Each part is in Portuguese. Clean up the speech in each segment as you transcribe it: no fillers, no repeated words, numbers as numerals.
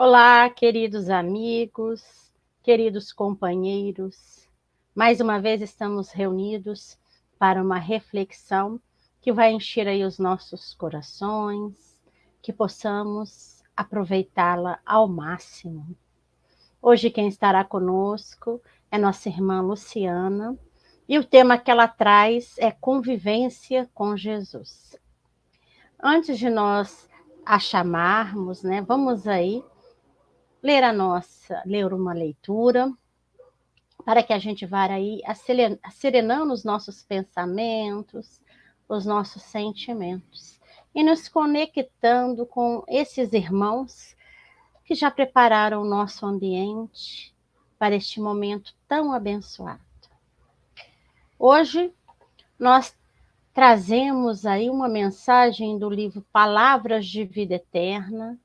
Olá, queridos amigos, queridos companheiros. Mais uma vez estamos reunidos para uma reflexão que vai encher aí os nossos corações, que possamos aproveitá-la ao máximo. Hoje quem estará conosco é nossa irmã Luciana, e o tema que ela traz é convivência com Jesus. Antes de nós a chamarmos, vamos aí ler uma leitura, para que a gente vá aí serenando os nossos pensamentos, os nossos sentimentos, e nos conectando com esses irmãos que já prepararam o nosso ambiente para este momento tão abençoado. Hoje nós trazemos aí uma mensagem do livro Palavras de Vida Eterna,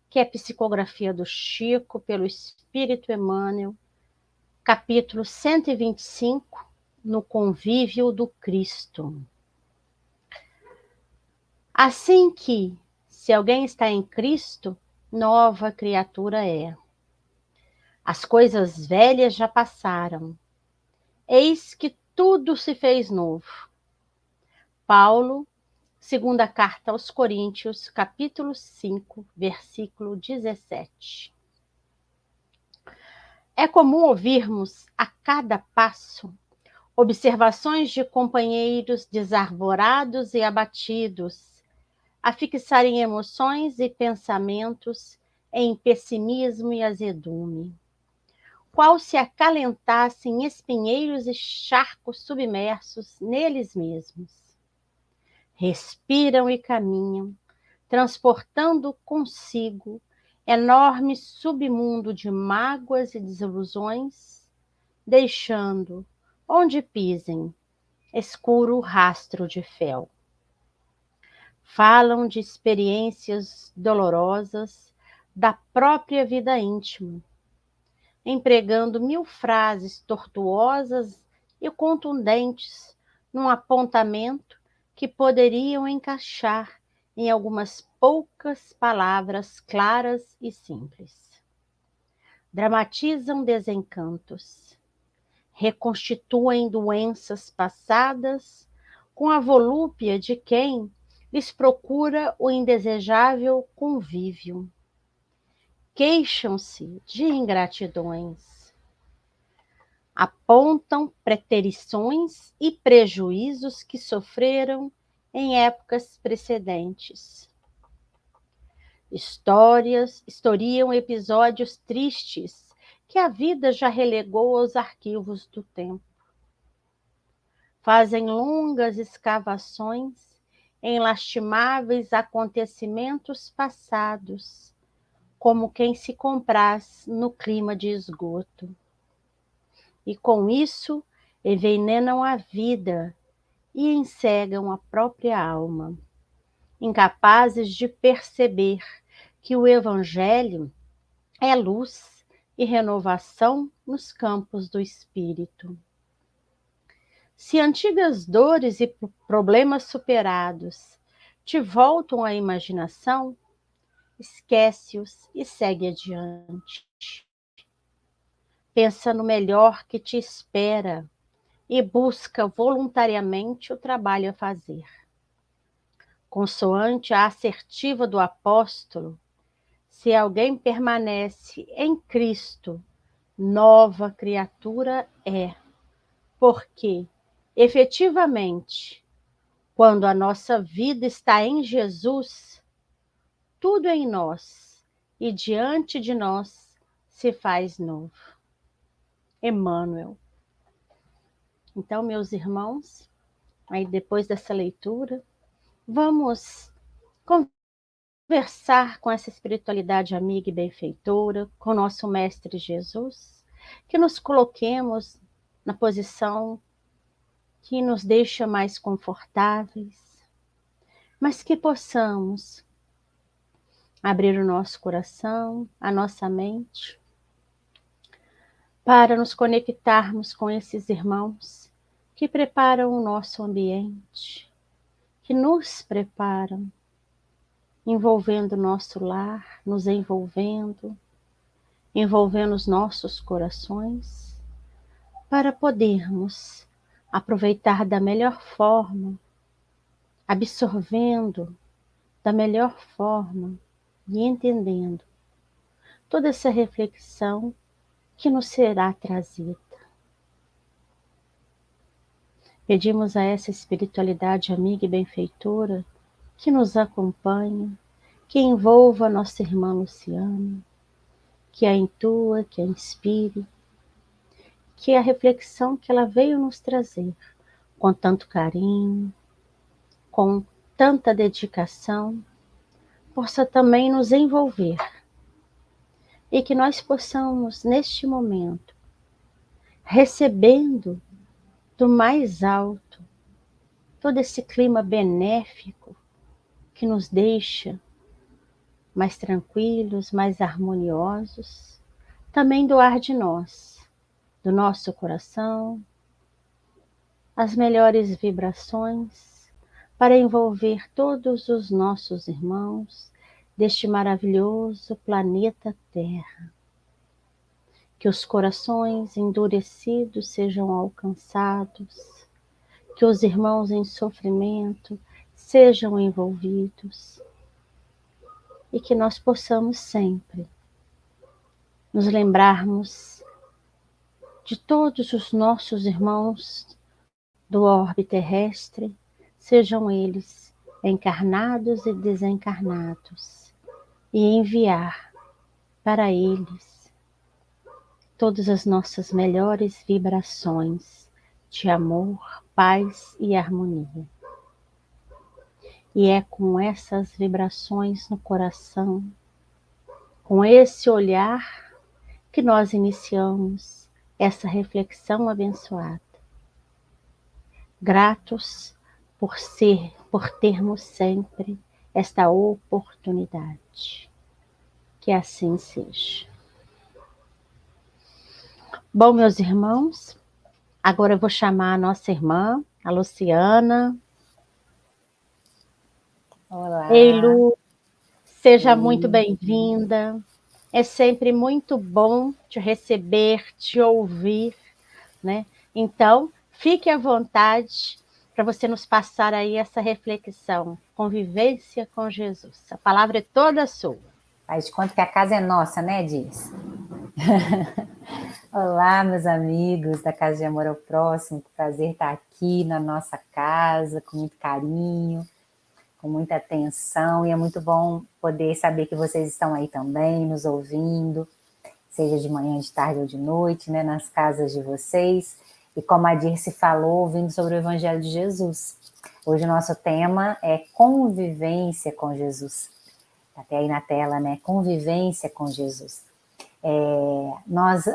que é psicografia do Chico, pelo Espírito Emmanuel, capítulo 125, no convívio do Cristo. Assim que, se alguém está em Cristo, nova criatura é. As coisas velhas já passaram. Eis que tudo se fez novo. Paulo, segunda carta aos Coríntios, capítulo 5, versículo 17. É comum ouvirmos a cada passo observações de companheiros desarvorados e abatidos, a fixarem emoções e pensamentos em pessimismo e azedume, qual se acalentassem espinheiros e charcos submersos neles mesmos. Respiram e caminham, transportando consigo enorme submundo de mágoas e desilusões, deixando, onde pisem, escuro rastro de fel. Falam de experiências dolorosas da própria vida íntima, empregando 1000 frases tortuosas e contundentes num apontamento que poderiam encaixar em algumas poucas palavras claras e simples. Dramatizam desencantos, reconstituem doenças passadas com a volúpia de quem lhes procura o indesejável convívio. Queixam-se de ingratidões, apontam preterições e prejuízos que sofreram em épocas precedentes. Historiam episódios tristes que a vida já relegou aos arquivos do tempo. Fazem longas escavações em lastimáveis acontecimentos passados, como quem se compraz no clima de esgoto. E com isso envenenam a vida e encegam a própria alma, incapazes de perceber que o Evangelho é luz e renovação nos campos do espírito. Se antigas dores e problemas superados te voltam à imaginação, esquece-os e segue adiante. Pensa no melhor que te espera e busca voluntariamente o trabalho a fazer. Consoante a assertiva do apóstolo, se alguém permanece em Cristo, nova criatura é, porque, efetivamente, quando a nossa vida está em Jesus, tudo em nós e diante de nós se faz novo. Emmanuel. Então, meus irmãos, aí depois dessa leitura, vamos conversar com essa espiritualidade amiga e benfeitora, com nosso Mestre Jesus, que nos coloquemos na posição que nos deixa mais confortáveis, mas que possamos abrir o nosso coração, a nossa mente, para nos conectarmos com esses irmãos que preparam o nosso ambiente, que nos preparam envolvendo o nosso lar, nos envolvendo, envolvendo os nossos corações, para podermos aproveitar da melhor forma, absorvendo da melhor forma e entendendo toda essa reflexão que nos será trazida. Pedimos a essa espiritualidade amiga e benfeitora que nos acompanha, que envolva a nossa irmã Luciana, que a intua, que a inspire, que a reflexão que ela veio nos trazer com tanto carinho, com tanta dedicação, possa também nos envolver e que nós possamos, neste momento, recebendo do mais alto todo esse clima benéfico que nos deixa mais tranquilos, mais harmoniosos, também doar de nós, do nosso coração, as melhores vibrações para envolver todos os nossos irmãos deste maravilhoso planeta Terra. Que os corações endurecidos sejam alcançados, que os irmãos em sofrimento sejam envolvidos e que nós possamos sempre nos lembrarmos de todos os nossos irmãos do orbe terrestre, sejam eles encarnados e desencarnados, e enviar para eles todas as nossas melhores vibrações de amor, paz e harmonia. E é com essas vibrações no coração, com esse olhar, que nós iniciamos essa reflexão abençoada. Gratos por termos sempre esta oportunidade. Que assim seja. Bom, meus irmãos, agora eu vou chamar a nossa irmã, a Luciana. Olá. Ei, Lu, seja muito bem-vinda. É sempre muito bom te receber, te ouvir, né? Então, fique à vontade para você nos passar aí essa reflexão. Convivência com Jesus. A palavra é toda sua. Faz de conta que a casa é nossa, né, Diz? Olá, meus amigos da Casa de Amor ao Próximo. Que prazer estar aqui na nossa casa, com muito carinho, com muita atenção. E é muito bom poder saber que vocês estão aí também, nos ouvindo, seja de manhã, de tarde ou de noite, né, nas casas de vocês. E como a Dirce falou, ouvindo sobre o Evangelho de Jesus. Hoje o nosso tema é convivência com Jesus. Até aí na tela, né? Convivência com Jesus. Nós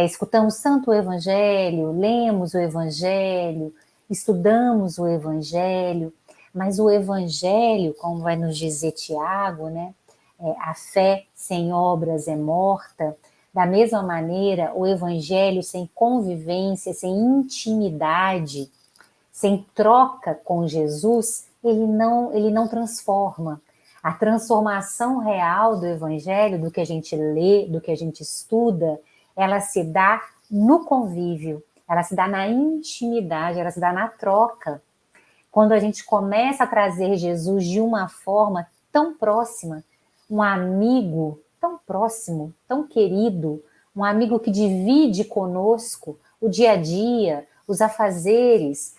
escutamos tanto o Evangelho, lemos o Evangelho, estudamos o Evangelho, mas o Evangelho, como vai nos dizer Tiago, né? A fé sem obras é morta. Da mesma maneira, o Evangelho sem convivência, sem intimidade, sem troca com Jesus, ele não transforma. A transformação real do Evangelho, do que a gente lê, do que a gente estuda, ela se dá no convívio, ela se dá na intimidade, ela se dá na troca. Quando a gente começa a trazer Jesus de uma forma tão próxima, um amigo tão próximo, tão querido, um amigo que divide conosco o dia a dia, os afazeres.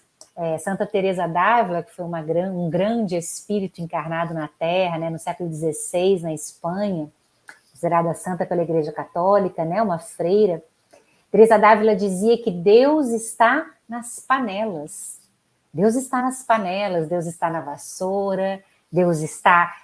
Santa Teresa d'Ávila, que foi um grande espírito encarnado na Terra, né, no século XVI, na Espanha, considerada santa pela Igreja Católica, né, uma freira. Teresa d'Ávila dizia que Deus está nas panelas. Deus está nas panelas, Deus está na vassoura, Deus está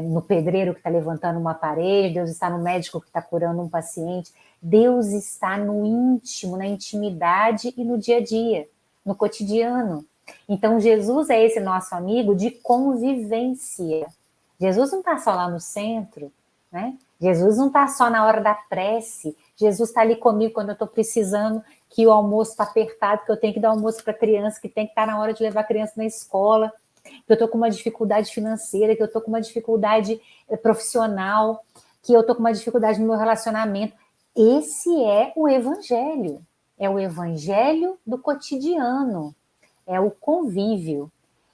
no pedreiro que está levantando uma parede, Deus está no médico que está curando um paciente. Deus está no íntimo, na intimidade e no dia a dia, no cotidiano. Então, Jesus é esse nosso amigo de convivência. Jesus não está só lá no centro, né? Jesus não está só na hora da prece. Jesus está ali comigo quando eu estou precisando, que o almoço está apertado, que eu tenho que dar almoço para a criança, que tem que estar na hora de levar a criança na escola. que eu estou com uma dificuldade financeira, que eu estou com uma dificuldade profissional, que eu estou com uma dificuldade no meu relacionamento. Esse é o evangelho. É o evangelho do cotidiano. É o convívio.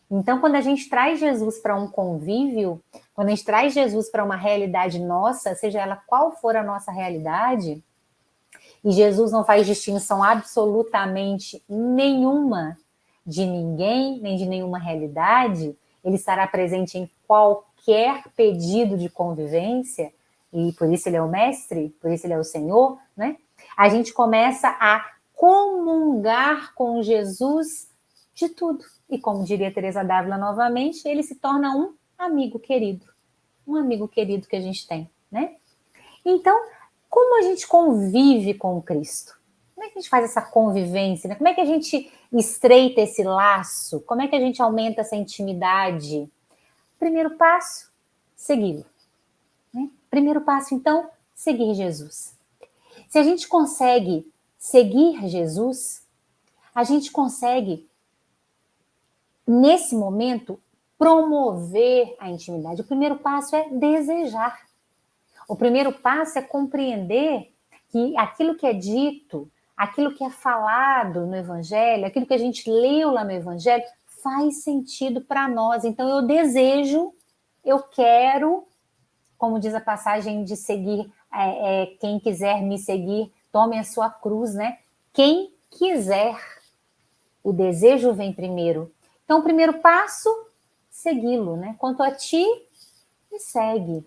Então, quando a gente traz Jesus para um convívio, quando a gente traz Jesus para uma realidade nossa, seja ela qual for a nossa realidade, e Jesus não faz distinção absolutamente nenhuma de ninguém, nem de nenhuma realidade, ele estará presente em qualquer pedido de convivência, e por isso ele é o mestre, por isso ele é o Senhor, né? A gente começa a comungar com Jesus de tudo. E como diria Teresa d'Ávila novamente, ele se torna um amigo querido que a gente tem, né? Então, como a gente convive com Cristo? Como é que a gente faz essa convivência? Né? Como é que a gente estreita esse laço? Como é que a gente aumenta essa intimidade? Primeiro passo, segui-lo. Né? Primeiro passo, então, seguir Jesus. Se a gente consegue seguir Jesus, a gente consegue, nesse momento, promover a intimidade. O primeiro passo é desejar. O primeiro passo é compreender que aquilo que é dito, aquilo que é falado no Evangelho, aquilo que a gente leu lá no Evangelho, faz sentido para nós. Então eu desejo, eu quero, como diz a passagem de seguir, quem quiser me seguir, tome a sua cruz, né? Quem quiser, o desejo vem primeiro. Então o primeiro passo, segui-lo, né? Quanto a ti, me segue.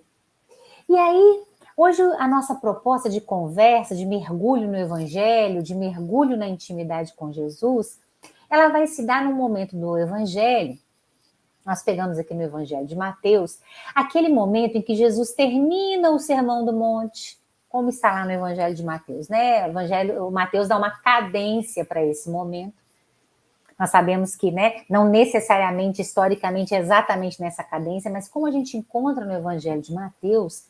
E aí, hoje a nossa proposta de conversa, de mergulho no Evangelho, de mergulho na intimidade com Jesus, ela vai se dar num momento do Evangelho. Nós pegamos aqui no Evangelho de Mateus, aquele momento em que Jesus termina o Sermão do Monte, como está lá no Evangelho de Mateus, né? O Mateus dá uma cadência para esse momento. Nós sabemos que, né, não necessariamente, historicamente, exatamente nessa cadência, mas como a gente encontra no Evangelho de Mateus,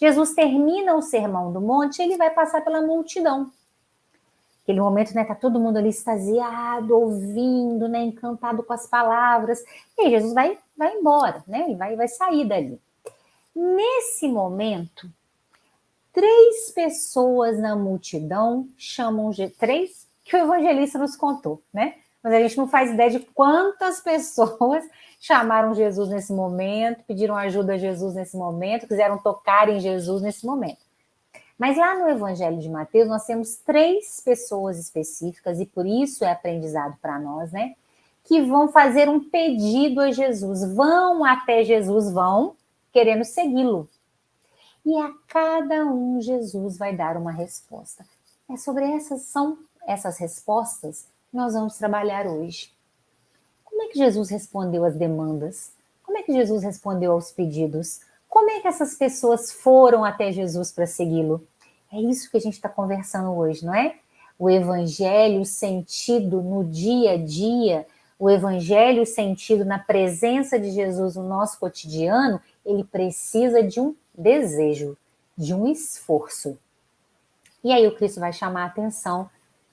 Jesus termina o Sermão do Monte e ele vai passar pela multidão. Aquele momento, né, tá todo mundo ali extasiado, ouvindo, né, encantado com as palavras. E aí Jesus vai embora, né? Ele vai sair dali. Nesse momento, 3 pessoas na multidão chamam três que o evangelista nos contou, né? Mas a gente não faz ideia de quantas pessoas chamaram Jesus nesse momento, pediram ajuda a Jesus nesse momento, quiseram tocar em Jesus nesse momento. Mas lá no Evangelho de Mateus, nós temos 3 pessoas específicas, e por isso é aprendizado para nós, né? Que vão fazer um pedido a Jesus, vão até Jesus, vão querendo segui-lo. E a cada um Jesus vai dar uma resposta. É sobre essas respostas que nós vamos trabalhar hoje. Como é que Jesus respondeu às demandas? Como é que Jesus respondeu aos pedidos? Como é que essas pessoas foram até Jesus para segui-lo? É isso que a gente está conversando hoje, não é? O evangelho sentido no dia a dia, o evangelho sentido na presença de Jesus no nosso cotidiano, ele precisa de um desejo, de um esforço. E aí o Cristo vai chamar a atenção.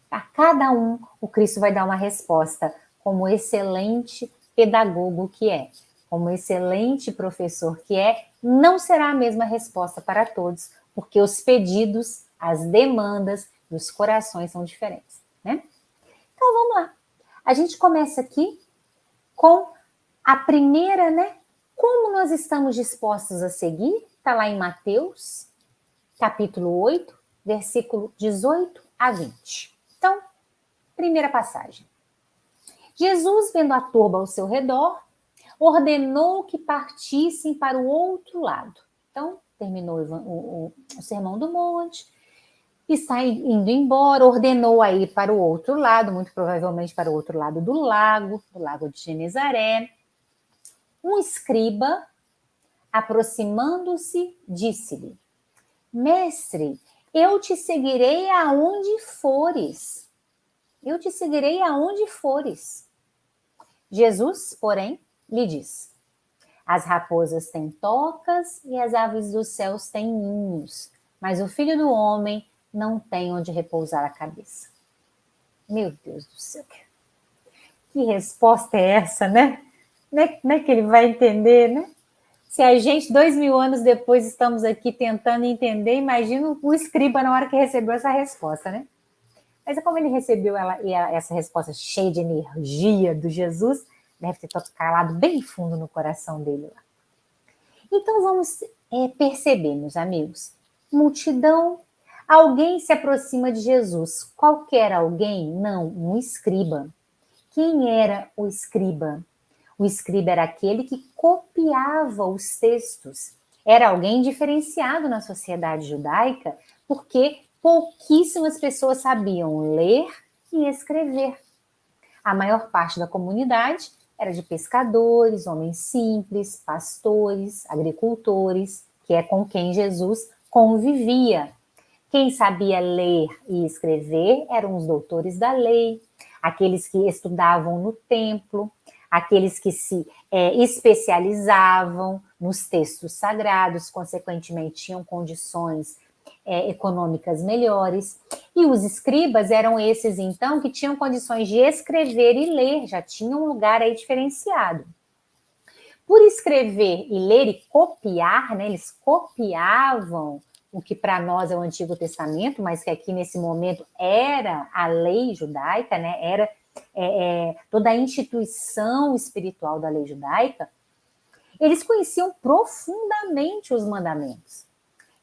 A cada um, o Cristo vai dar uma resposta, como excelente pedagogo que é, como excelente professor que é, não será a mesma resposta para todos, porque os pedidos, as demandas e os corações são diferentes, né? Então vamos lá. A gente começa aqui com a primeira, né? Como nós estamos dispostos a seguir? Está lá em Mateus, capítulo 8, versículo 18 a 20. Então, primeira passagem. Jesus, vendo a turba ao seu redor, ordenou que partissem para o outro lado. Então, terminou o Sermão do Monte, está indo embora, ordenou a ir para o outro lado, muito provavelmente para o outro lado do lago de Genezaré. Um escriba, aproximando-se, disse-lhe: Mestre, eu te seguirei aonde fores. Eu te seguirei aonde fores. Jesus, porém, lhe diz: As raposas têm tocas e as aves dos céus têm ninhos, mas o Filho do Homem não tem onde repousar a cabeça. Meu Deus do céu. Que resposta é essa, né? Né que ele vai entender, né? Se a gente, 2000 anos depois, estamos aqui tentando entender, imagina o escriba na hora que recebeu essa resposta, né? Mas como ele recebeu essa resposta cheia de energia do Jesus, deve ter calado bem fundo no coração dele lá. Então vamos perceber, meus amigos, multidão, alguém se aproxima de Jesus. Qualquer alguém? Não, um escriba. Quem era o escriba? O escriba era aquele que copiava os textos. Era alguém diferenciado na sociedade judaica, porque pouquíssimas pessoas sabiam ler e escrever. A maior parte da comunidade era de pescadores, homens simples, pastores, agricultores, que é com quem Jesus convivia. Quem sabia ler e escrever eram os doutores da lei, aqueles que estudavam no templo, aqueles que se especializavam nos textos sagrados, consequentemente tinham condições econômicas melhores. E os escribas eram esses, então, que tinham condições de escrever e ler, já tinham um lugar aí diferenciado. Por escrever e ler e copiar, né, eles copiavam o que para nós é o Antigo Testamento, mas que aqui nesse momento era a lei judaica, né, era toda a instituição espiritual da lei judaica. Eles conheciam profundamente os mandamentos.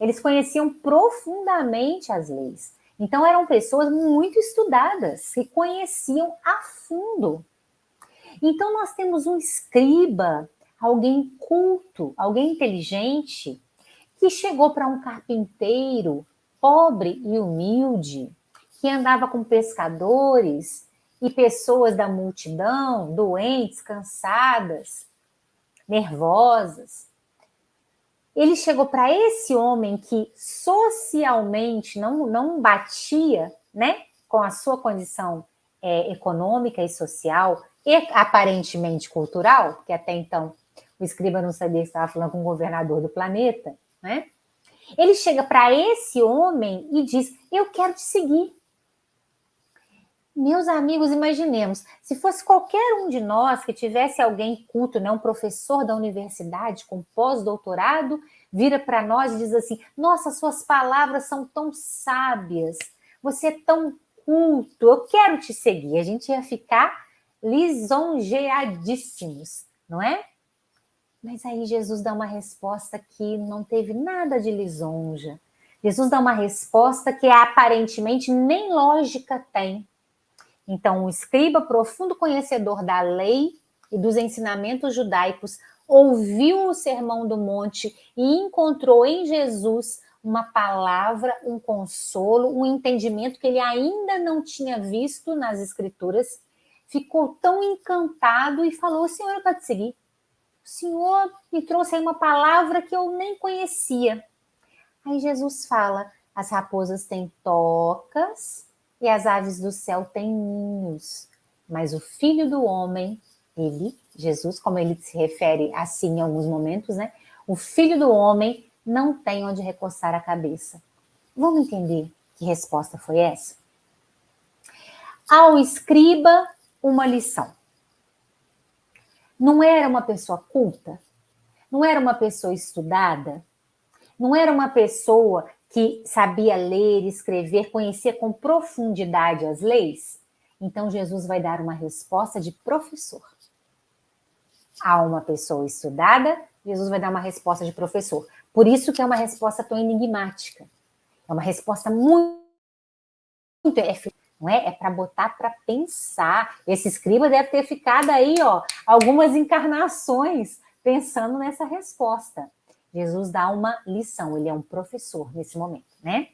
Eles conheciam profundamente as leis. Então eram pessoas muito estudadas, que conheciam a fundo. Então nós temos um escriba, alguém culto, alguém inteligente, que chegou para um carpinteiro pobre e humilde, que andava com pescadores e pessoas da multidão, doentes, cansadas, nervosas. Ele chegou para esse homem que socialmente não batia, né, com a sua condição econômica e social e aparentemente cultural, porque até então o escriba não sabia que estava falando com o governador do planeta, né? Ele chega para esse homem e diz: eu quero te seguir. Meus amigos, imaginemos, se fosse qualquer um de nós que tivesse alguém culto, né, um professor da universidade com pós-doutorado, vira para nós e diz assim: nossa, suas palavras são tão sábias, você é tão culto, eu quero te seguir. A gente ia ficar lisonjeadíssimos, não é? Mas aí Jesus dá uma resposta que não teve nada de lisonja. Jesus dá uma resposta que aparentemente nem lógica tem. Então, o escriba, profundo conhecedor da lei e dos ensinamentos judaicos, ouviu o Sermão do Monte e encontrou em Jesus uma palavra, um consolo, um entendimento que ele ainda não tinha visto nas Escrituras. Ficou tão encantado e falou: Senhor, eu quero te seguir. O Senhor me trouxe aí uma palavra que eu nem conhecia. Aí Jesus fala: as raposas têm tocas e as aves do céu têm ninhos, mas o Filho do Homem, ele, Jesus, como ele se refere assim em alguns momentos, né? O Filho do Homem não tem onde recostar a cabeça. Vamos entender que resposta foi essa? Ao escriba, uma lição. Não era uma pessoa culta? Não era uma pessoa estudada? Não era uma pessoa que sabia ler, escrever, conhecia com profundidade as leis? Então Jesus vai dar uma resposta de professor. A uma pessoa estudada, Jesus vai dar uma resposta de professor. Por isso que é uma resposta tão enigmática. É uma resposta muito não é? É para botar para pensar. Esse escriba deve ter ficado aí, ó, algumas encarnações pensando nessa resposta. Jesus dá uma lição, ele é um professor nesse momento, né?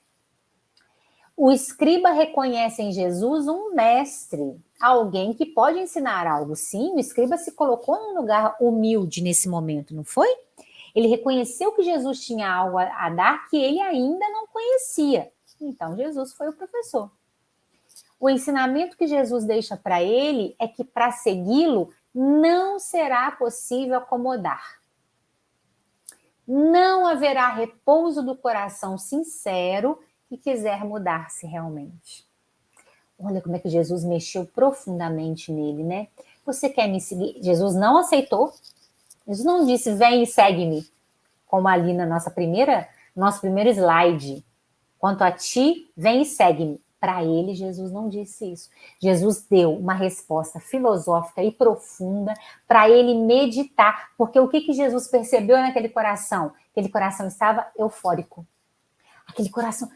O escriba reconhece em Jesus um mestre, alguém que pode ensinar algo. Sim, o escriba se colocou num lugar humilde nesse momento, não foi? Ele reconheceu que Jesus tinha algo a dar que ele ainda não conhecia. Então, Jesus foi o professor. O ensinamento que Jesus deixa para ele é que para segui-lo não será possível acomodar. Não haverá repouso do coração sincero que quiser mudar-se realmente. Olha como é que Jesus mexeu profundamente nele, né? Você quer me seguir? Jesus não aceitou. Jesus não disse, vem e segue-me, como ali na nosso primeiro slide. Quanto a ti, vem e segue-me. Para ele, Jesus não disse isso. Jesus deu uma resposta filosófica e profunda para ele meditar. Porque o que Jesus percebeu naquele coração? Aquele coração estava eufórico. Aquele coração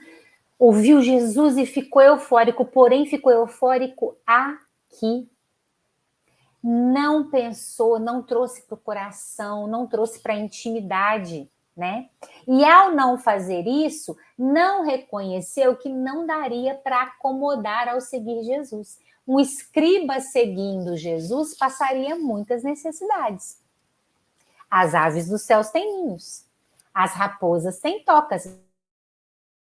ouviu Jesus e ficou eufórico, porém ficou eufórico aqui. Não pensou, não trouxe para o coração, não trouxe para a intimidade, né? E ao não fazer isso, não reconheceu que não daria para acomodar ao seguir Jesus. Um escriba seguindo Jesus passaria muitas necessidades. As aves dos céus têm ninhos, as raposas têm tocas,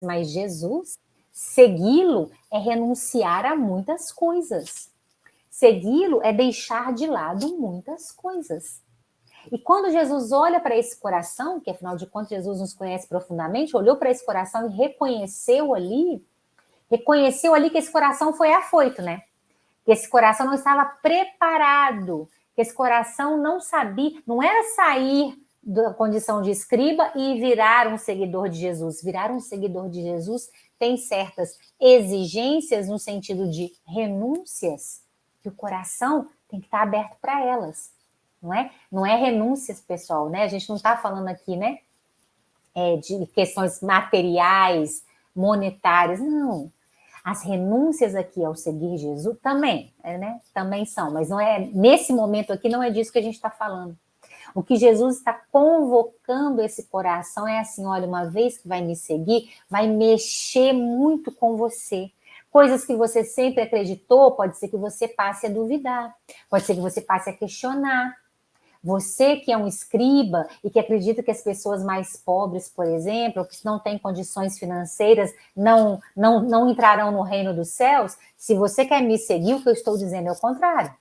mas Jesus, segui-lo é renunciar a muitas coisas. Segui-lo é deixar de lado muitas coisas. E quando Jesus olha para esse coração, que afinal de contas Jesus nos conhece profundamente, olhou para esse coração e reconheceu ali que esse coração foi afoito, né? Que esse coração não estava preparado, que esse coração não sabia, não era sair da condição de escriba e virar um seguidor de Jesus. Virar um seguidor de Jesus tem certas exigências no sentido de renúncias, que o coração tem que estar aberto para elas. Não é? Não é renúncias, pessoal, né? A gente não está falando aqui, né? De questões materiais, monetárias, não. As renúncias aqui ao seguir Jesus também, né? Também são, mas não é nesse momento aqui, não é disso que a gente está falando. O que Jesus está convocando esse coração é assim, olha, uma vez que vai me seguir, vai mexer muito com você. Coisas que você sempre acreditou, pode ser que você passe a duvidar, pode ser que você passe a questionar. Você que é um escriba e que acredita que as pessoas mais pobres, por exemplo, que não têm condições financeiras, não entrarão no reino dos céus, se você quer me seguir, o que eu estou dizendo é o contrário.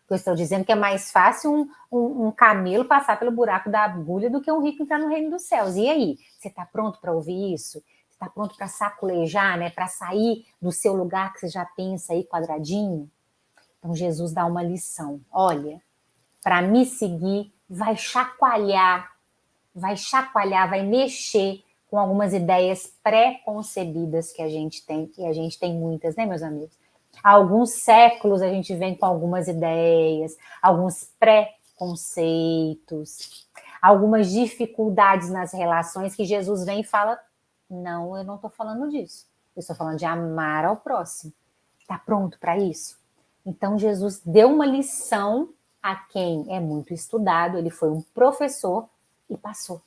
Eu estou dizendo que é mais fácil um camelo passar pelo buraco da agulha do que um rico entrar no reino dos céus. E aí? Você está pronto para ouvir isso? Você está pronto para saculejar, né? Para sair do seu lugar que você já pensa aí quadradinho? Então Jesus dá uma lição. Olha, para me seguir, vai chacoalhar, vai mexer com algumas ideias pré-concebidas que a gente tem, e a gente tem muitas, né, meus amigos? Há alguns séculos a gente vem com algumas ideias, alguns preconceitos, algumas dificuldades nas relações que Jesus vem e fala, não, eu não estou falando disso. Eu estou falando de amar ao próximo. Está pronto para isso? Então Jesus deu uma lição a quem é muito estudado, ele foi um professor e passou.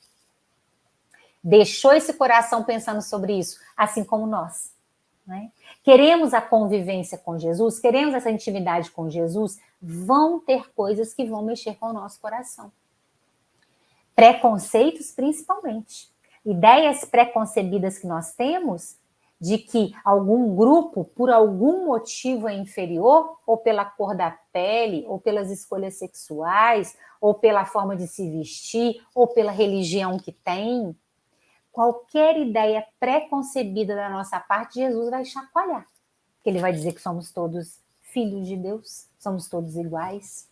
Deixou esse coração pensando sobre isso, assim como nós. Né? Queremos a convivência com Jesus, queremos essa intimidade com Jesus, vão ter coisas que vão mexer com o nosso coração. Preconceitos, principalmente. Ideias preconcebidas que nós temos de que algum grupo, por algum motivo, é inferior, ou pela cor da pele, ou pelas escolhas sexuais, ou pela forma de se vestir, ou pela religião que tem. Qualquer ideia preconcebida da nossa parte, Jesus vai chacoalhar. Porque ele vai dizer que somos todos filhos de Deus, somos todos iguais.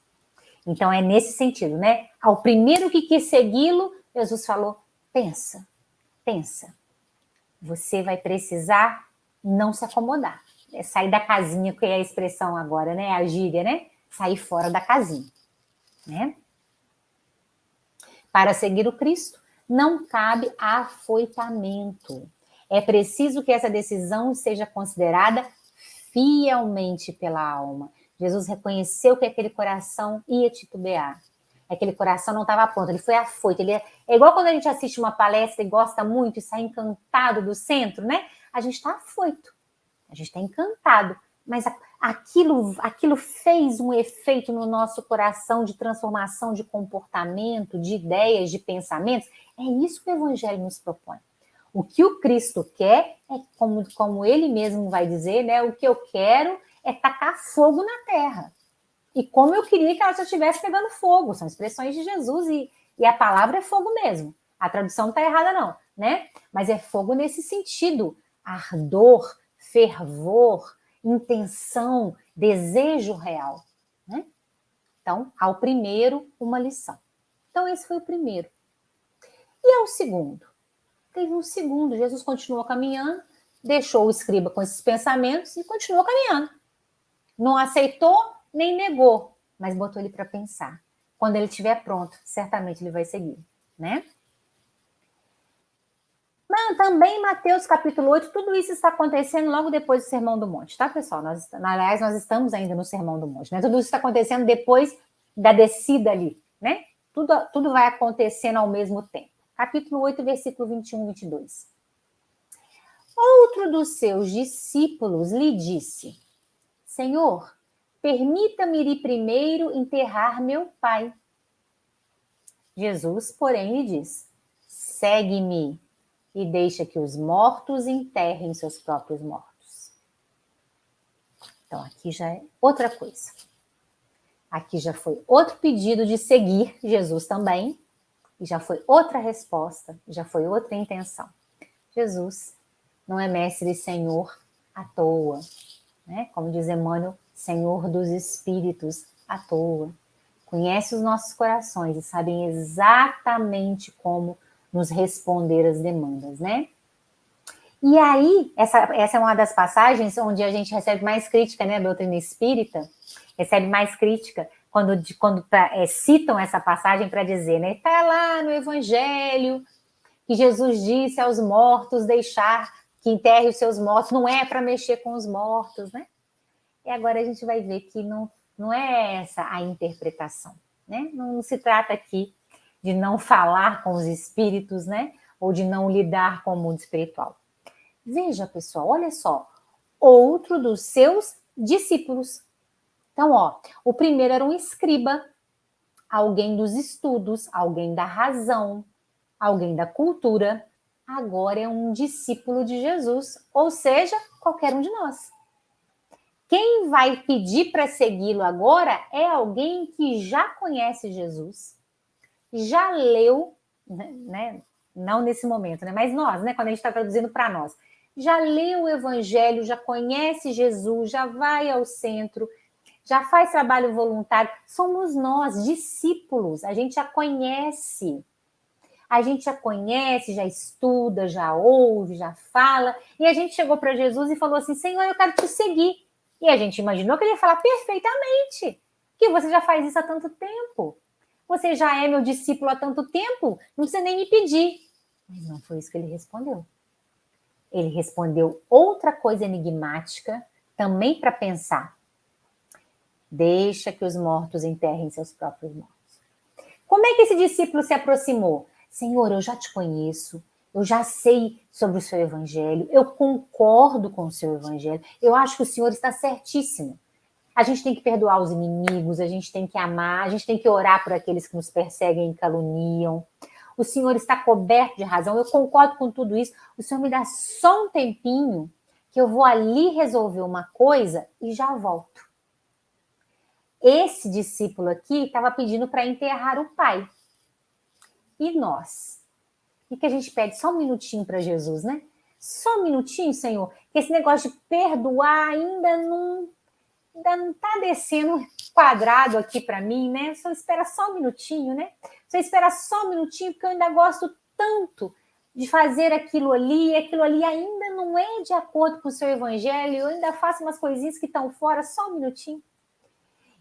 Então é nesse sentido, né? Ao primeiro que quis segui-lo, Jesus falou, pensa. Você vai precisar não se acomodar. É sair da casinha, que é a expressão agora, né? A gíria, né? Sair fora da casinha, né? Para seguir o Cristo, não cabe afoitamento. É preciso que essa decisão seja considerada fielmente pela alma. Jesus reconheceu que aquele coração ia titubear. Aquele coração não estava pronto, ele foi afoito. É igual quando a gente assiste uma palestra e gosta muito e sai encantado do centro, né? A gente está afoito, a gente está encantado. Mas aquilo fez um efeito no nosso coração de transformação de comportamento, de ideias, de pensamentos. É isso que o Evangelho nos propõe. O que o Cristo quer é, como ele mesmo vai dizer, né? O que eu quero é tacar fogo na terra. E como eu queria que ela já estivesse pegando fogo. São expressões de Jesus e a palavra é fogo mesmo. A tradução não está errada não, né? Mas é fogo nesse sentido. Ardor, fervor, intenção, desejo real. Né? Então, ao primeiro, uma lição. Então, esse foi o primeiro. E ao segundo? Teve um segundo. Jesus continuou caminhando, deixou o escriba com esses pensamentos e continuou caminhando. Não aceitou nem negou, mas botou ele para pensar. Quando ele estiver pronto, certamente ele vai seguir, né? Mas também Mateus capítulo 8, tudo isso está acontecendo logo depois do Sermão do Monte, tá, pessoal? Aliás, nós estamos ainda no Sermão do Monte, né? Tudo isso está acontecendo depois da descida ali, né? Tudo vai acontecendo ao mesmo tempo. Capítulo 8, versículo 21 e 22. Outro dos seus discípulos lhe disse: Senhor, permita-me ir primeiro enterrar meu pai. Jesus, porém, lhe diz: segue-me e deixa que os mortos enterrem seus próprios mortos. Então, aqui já é outra coisa. Aqui já foi outro pedido de seguir Jesus também, e já foi outra resposta, já foi outra intenção. Jesus não é mestre e senhor à toa, né? Como diz Emmanuel, Senhor dos Espíritos à toa. Conhece os nossos corações e sabem exatamente como nos responder as demandas, né? E aí, essa é uma das passagens onde a gente recebe mais crítica, né? A doutrina espírita recebe mais crítica quando citam essa passagem para dizer, né? Está lá no Evangelho que Jesus disse aos mortos deixar que enterre os seus mortos, não é para mexer com os mortos, né? E agora a gente vai ver que não é essa a interpretação, né? Não se trata aqui de não falar com os espíritos, né? Ou de não lidar com o mundo espiritual. Veja, pessoal, olha só. Outro dos seus discípulos. Então, ó, o primeiro era um escriba, alguém dos estudos, alguém da razão, alguém da cultura. Agora é um discípulo de Jesus, ou seja, qualquer um de nós. Quem vai pedir para segui-lo agora é alguém que já conhece Jesus, já leu, né? Não nesse momento, né? Mas nós, né? Quando a gente está traduzindo para nós, já leu o Evangelho, já conhece Jesus, já vai ao centro, já faz trabalho voluntário. Somos nós, discípulos, a gente já conhece. A gente já conhece, já estuda, já ouve, já fala. E a gente chegou para Jesus e falou assim, Senhor, eu quero te seguir. E a gente imaginou que ele ia falar perfeitamente, que você já faz isso há tanto tempo. Você já é meu discípulo há tanto tempo, não precisa nem me pedir. Mas não foi isso que ele respondeu. Ele respondeu outra coisa enigmática, também para pensar. Deixa que os mortos enterrem seus próprios mortos. Como é que esse discípulo se aproximou? Senhor, eu já te conheço, eu já sei sobre o seu evangelho, eu concordo com o seu evangelho, eu acho que o Senhor está certíssimo. A gente tem que perdoar os inimigos, a gente tem que amar, a gente tem que orar por aqueles que nos perseguem e caluniam. O Senhor está coberto de razão, eu concordo com tudo isso. O Senhor me dá só um tempinho que eu vou ali resolver uma coisa e já volto. Esse discípulo aqui estava pedindo para enterrar o pai. E nós? O que a gente pede? Só um minutinho para Jesus, né? Só um minutinho, Senhor. Que esse negócio de perdoar ainda não está descendo quadrado aqui para mim, né? Só espera só um minutinho, né? Só espera só um minutinho, porque eu ainda gosto tanto de fazer aquilo ali, e aquilo ali ainda não é de acordo com o seu evangelho, eu ainda faço umas coisinhas que estão fora, só um minutinho.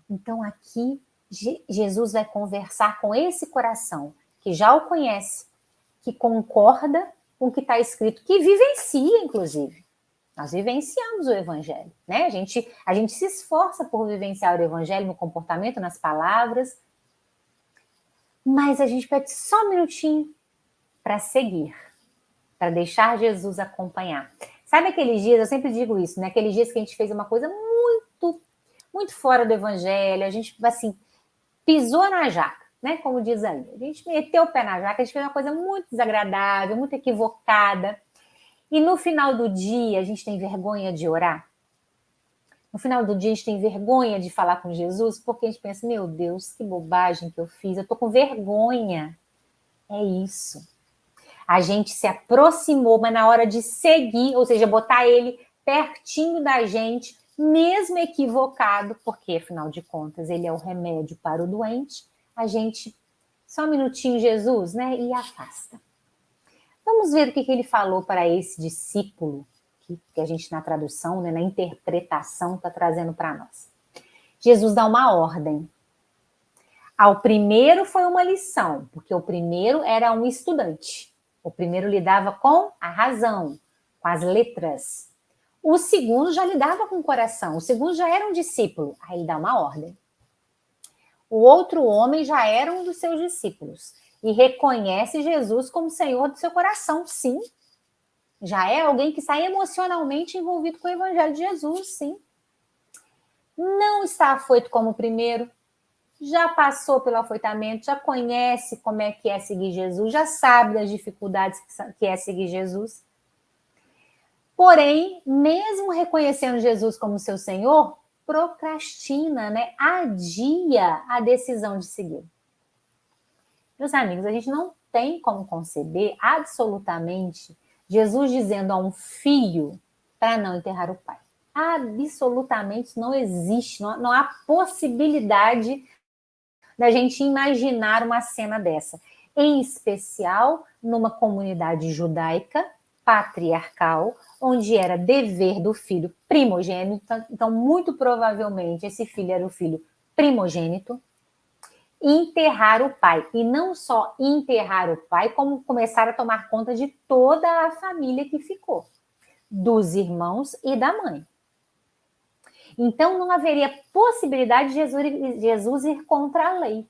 Então aqui Jesus vai conversar com esse coração, que já o conhece, que concorda com o que está escrito, que vivencia, inclusive. Nós vivenciamos o evangelho, né? A gente se esforça por vivenciar o evangelho no comportamento, nas palavras, mas a gente pede só um minutinho para seguir, para deixar Jesus acompanhar. Sabe aqueles dias, eu sempre digo isso, né? Aqueles dias que a gente fez uma coisa muito fora do evangelho, a gente, assim, pisou na jaca, né? Como diz ali. A gente meteu o pé na jaca, a gente fez uma coisa muito desagradável, muito equivocada. E no final do dia, a gente tem vergonha de orar? No final do dia, a gente tem vergonha de falar com Jesus? Porque a gente pensa, meu Deus, que bobagem que eu fiz, eu tô com vergonha. É isso. A gente se aproximou, mas na hora de seguir, ou seja, botar ele pertinho da gente, mesmo equivocado, porque afinal de contas ele é o remédio para o doente, a gente, só um minutinho, Jesus, né? E afasta. Vamos ver o que ele falou para esse discípulo, que a gente na tradução, né, na interpretação, está trazendo para nós. Jesus dá uma ordem. Ao primeiro foi uma lição, porque o primeiro era um estudante. O primeiro lidava com a razão, com as letras. O segundo já lidava com o coração. O segundo já era um discípulo. Aí ele dá uma ordem. O outro homem já era um dos seus discípulos e reconhece Jesus como Senhor do seu coração, sim. Já é alguém que está emocionalmente envolvido com o Evangelho de Jesus, sim. Não está afoito como o primeiro, já passou pelo afoitamento, já conhece como é que é seguir Jesus, já sabe das dificuldades que é seguir Jesus. Porém, mesmo reconhecendo Jesus como seu Senhor, procrastina, né? Adia a decisão de seguir. Meus amigos, a gente não tem como conceber absolutamente Jesus dizendo a um filho para não enterrar o pai. Absolutamente não existe, não há possibilidade da gente imaginar uma cena dessa. Em especial numa comunidade judaica, patriarcal, onde era dever do filho primogênito. Então, muito provavelmente, esse filho era o filho primogênito. Enterrar o pai. E não só enterrar o pai, como começar a tomar conta de toda a família que ficou, dos irmãos e da mãe. Então, não haveria possibilidade de Jesus ir contra a lei.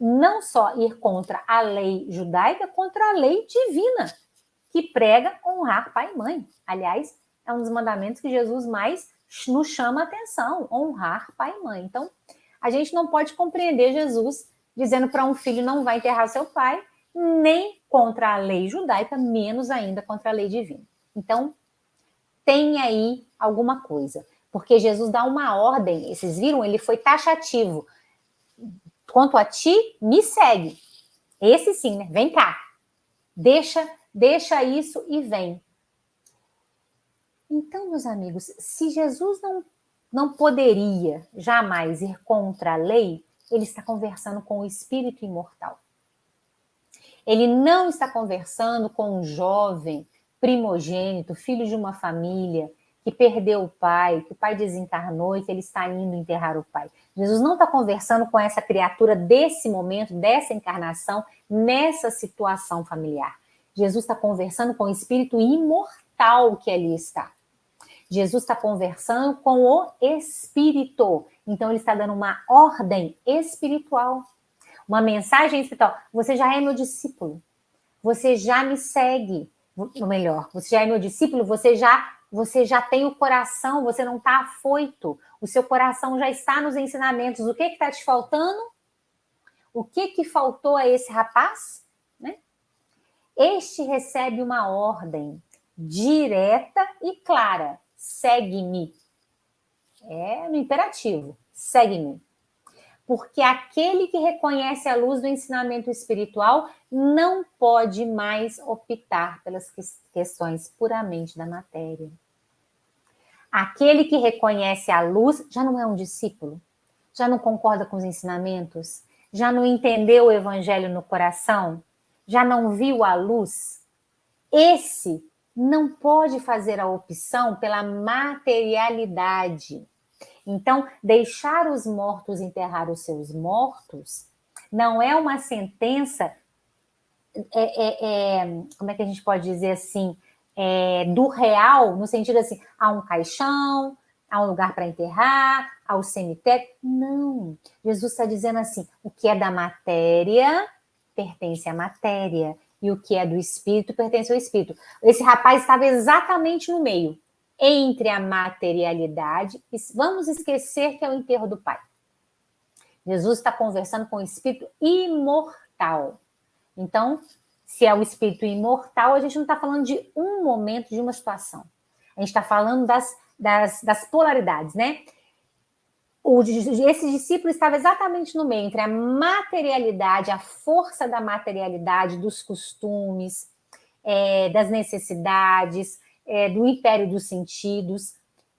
Não só ir contra a lei judaica, contra a lei divina, que prega honrar pai e mãe. Aliás, é um dos mandamentos que Jesus mais nos chama a atenção, honrar pai e mãe. Então, a gente não pode compreender Jesus dizendo para um filho não vai enterrar seu pai, nem contra a lei judaica, menos ainda contra a lei divina. Então, tem aí alguma coisa. Porque Jesus dá uma ordem, vocês viram? Ele foi taxativo. Quanto a ti, me segue. Esse sim, né? Vem cá. Deixa isso e vem. Então, meus amigos, se Jesus não poderia jamais ir contra a lei, ele está conversando com o espírito imortal. Ele não está conversando com um jovem primogênito, filho de uma família, que perdeu o pai, que o pai desencarnou e que ele está indo enterrar o pai. Jesus não está conversando com essa criatura desse momento, dessa encarnação, nessa situação familiar. Jesus está conversando com o espírito imortal que ali está. Jesus está conversando com o espírito. Então, ele está dando uma ordem espiritual, uma mensagem espiritual. Você já é meu discípulo. Você já me segue. Ou melhor, você já é meu discípulo, você já tem o coração, você não está afoito. O seu coração já está nos ensinamentos. O que está te faltando? O que faltou a esse rapaz? Né? Este recebe uma ordem direta e clara. Segue-me. É no imperativo. Segue-me. Porque aquele que reconhece a luz do ensinamento espiritual não pode mais optar pelas questões puramente da matéria. Aquele que reconhece a luz já não é um discípulo, já não concorda com os ensinamentos, já não entendeu o evangelho no coração, já não viu a luz. Esse não pode fazer a opção pela materialidade. Então, deixar os mortos enterrar os seus mortos não é uma sentença, como é que a gente pode dizer assim, do real, no sentido assim, há um caixão, há um lugar para enterrar, há o cemitério. Não, Jesus está dizendo assim, o que é da matéria pertence à matéria, e o que é do espírito pertence ao espírito. Esse rapaz estava exatamente no meio, entre a materialidade, e vamos esquecer que é o enterro do pai. Jesus está conversando com o espírito imortal. Então, se é o espírito imortal, a gente não está falando de um momento, de uma situação. A gente está falando das polaridades, né? Esse discípulo estava exatamente no meio, entre a materialidade, a força da materialidade, dos costumes, das necessidades, do império dos sentidos,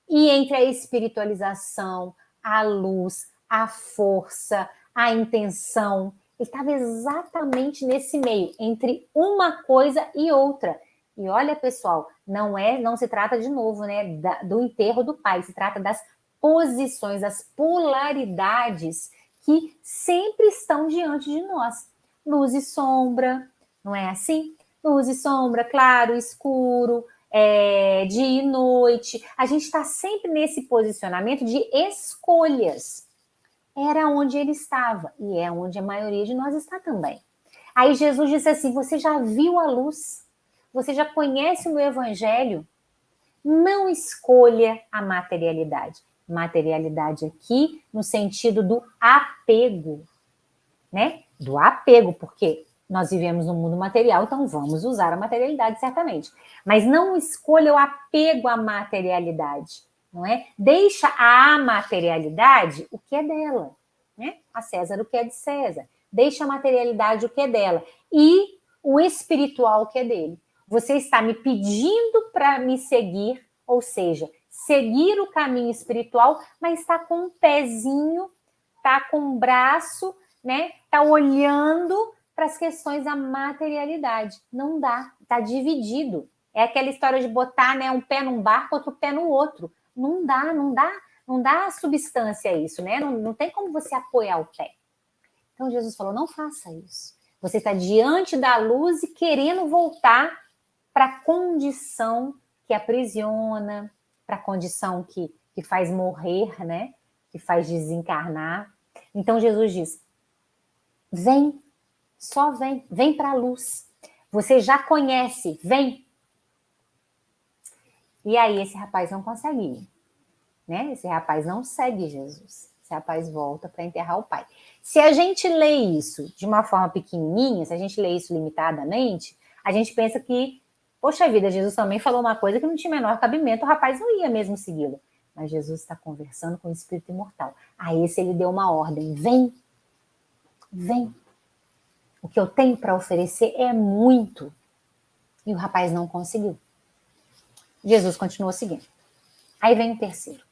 E entre a espiritualização, a luz, a força, a intenção, ele estava exatamente nesse meio, entre uma coisa e outra. E olha, pessoal, não se trata de novo, né, do enterro do pai, se trata das posições, das polaridades que sempre estão diante de nós. Luz e sombra, não é assim? Luz e sombra, claro, escuro, dia e noite. A gente está sempre nesse posicionamento de escolhas. Era onde ele estava, e é onde a maioria de nós está também. Aí Jesus disse assim: você já viu a luz? Você já conhece o meu evangelho? Não escolha a materialidade. Materialidade aqui no sentido do apego, né? Do apego, porque nós vivemos num mundo material, então vamos usar a materialidade, certamente. Mas não escolha o apego à materialidade, não é? Deixa a materialidade o que é dela, né? A César o que é de César. Deixa a materialidade o que é dela. E o espiritual o que é dele. Você está me pedindo para me seguir, ou seja, seguir o caminho espiritual, mas está com um pezinho, está com um braço, né? Está olhando para as questões da materialidade. Não dá, está dividido. É aquela história de botar, né, um pé num barco, outro pé no outro. Não dá, não dá substância a isso, né? Não tem como você apoiar o pé. Então Jesus falou: não faça isso. Você está diante da luz e querendo voltar para a condição que aprisiona, para a condição que faz morrer, né? Que faz desencarnar. Então Jesus diz: vem, só vem para a luz. Você já conhece, vem. E aí esse rapaz não consegue ir, né? Esse rapaz não segue Jesus. Esse rapaz volta para enterrar o pai. Se a gente lê isso de uma forma pequenininha, se a gente lê isso limitadamente, a gente pensa que, poxa vida, Jesus também falou uma coisa que não tinha menor cabimento, o rapaz não ia mesmo segui-lo. Mas Jesus está conversando com o espírito imortal. A esse ele deu uma ordem: vem, vem. O que eu tenho para oferecer é muito. E o rapaz não conseguiu. Jesus continuou seguindo. Aí vem o terceiro.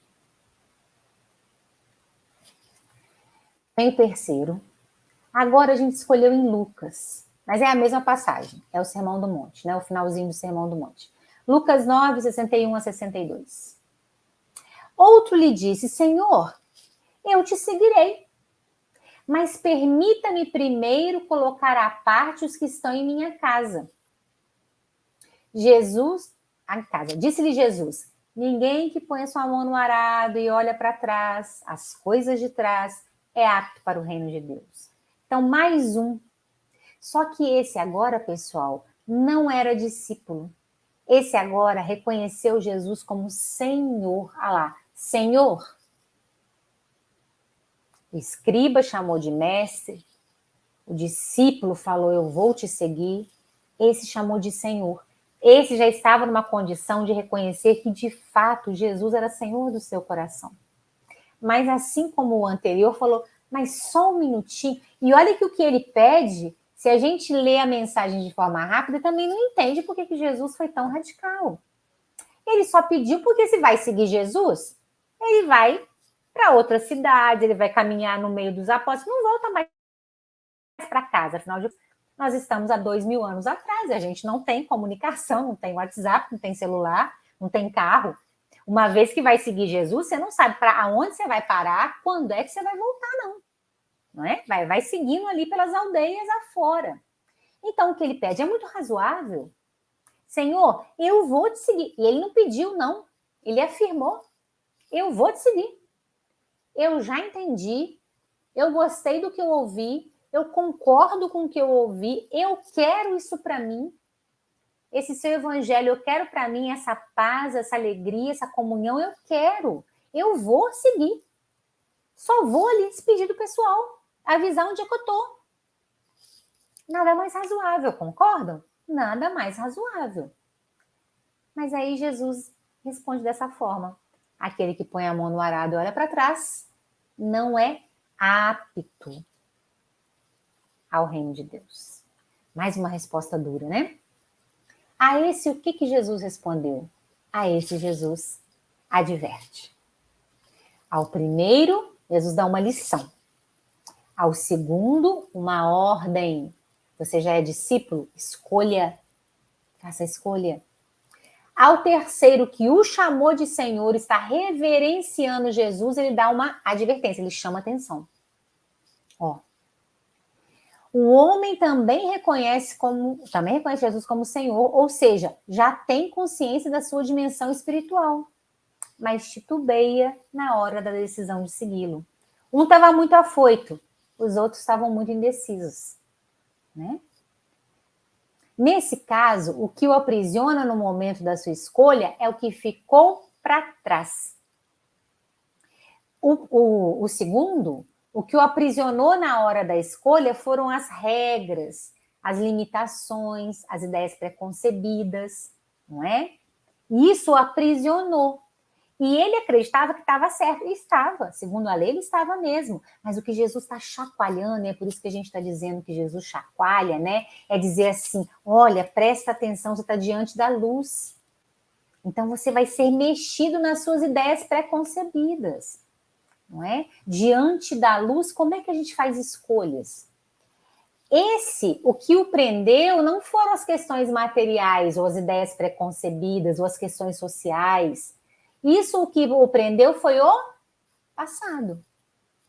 Vem o terceiro. Agora a gente escolheu em Lucas, mas é a mesma passagem. É o Sermão do Monte, né? O finalzinho do Sermão do Monte. Lucas 9, 61 a 62. Outro lhe disse: Senhor, eu te seguirei, mas permita-me primeiro colocar à parte os que estão em minha casa. Disse-lhe Jesus: ninguém que põe a sua mão no arado e olha para trás, as coisas de trás, é apto para o reino de Deus. Então, mais um. Só que esse agora, pessoal, não era discípulo. Esse agora reconheceu Jesus como Senhor. Ah lá, Senhor. O escriba chamou de mestre, o discípulo falou: eu vou te seguir. Esse chamou de Senhor. Esse já estava numa condição de reconhecer que, de fato, Jesus era Senhor do seu coração. Mas assim como o anterior, falou: mas só um minutinho. E olha que o que ele pede, se a gente lê a mensagem de forma rápida, também não entende por que Jesus foi tão radical. Ele só pediu porque, se vai seguir Jesus, ele vai para outra cidade, ele vai caminhar no meio dos apóstolos, não volta mais para casa. Afinal de contas, nós estamos há 2000 anos atrás, a gente não tem comunicação, não tem WhatsApp, não tem celular, não tem carro. Uma vez que vai seguir Jesus, você não sabe para onde você vai parar, quando é que você vai voltar, não é? Vai seguindo ali pelas aldeias afora. Então, o que ele pede é muito razoável. Senhor, eu vou te seguir. E ele não pediu, não. Ele afirmou: eu vou te seguir. Eu já entendi, eu gostei do que eu ouvi, eu concordo com o que eu ouvi, eu quero isso para mim. Esse seu evangelho, eu quero para mim essa paz, essa alegria, essa comunhão, eu quero. Eu vou seguir. Só vou ali despedir do pessoal, avisar onde é que eu tô. Nada mais razoável, concordam? Nada mais razoável. Mas aí Jesus responde dessa forma: aquele que põe a mão no arado e olha para trás não é apto ao reino de Deus. Mais uma resposta dura, né? A esse, o que Jesus respondeu? A esse Jesus adverte. Ao primeiro, Jesus dá uma lição. Ao segundo, uma ordem. Você já é discípulo? Escolha. Faça a escolha. Ao terceiro, que o chamou de Senhor, está reverenciando Jesus, ele dá uma advertência, ele chama atenção. Ó. O homem também reconhece Jesus como Senhor, ou seja, já tem consciência da sua dimensão espiritual, mas titubeia na hora da decisão de segui-lo. Um estava muito afoito, os outros estavam muito indecisos, né? Nesse caso, o que o aprisiona no momento da sua escolha é o que ficou para trás. O segundo, o que o aprisionou na hora da escolha foram as regras, as limitações, as ideias preconcebidas, não é? Isso o aprisionou. E ele acreditava que estava certo, e estava, segundo a lei, ele estava mesmo. Mas o que Jesus está chacoalhando, é por isso que a gente está dizendo que Jesus chacoalha, né? É dizer assim, olha, presta atenção, você está diante da luz. Então você vai ser mexido nas suas ideias preconcebidas, não é? Diante da luz, como é que a gente faz escolhas? O que o prendeu não foram as questões materiais, ou as ideias preconcebidas, ou as questões sociais. Isso o que o prendeu foi o passado.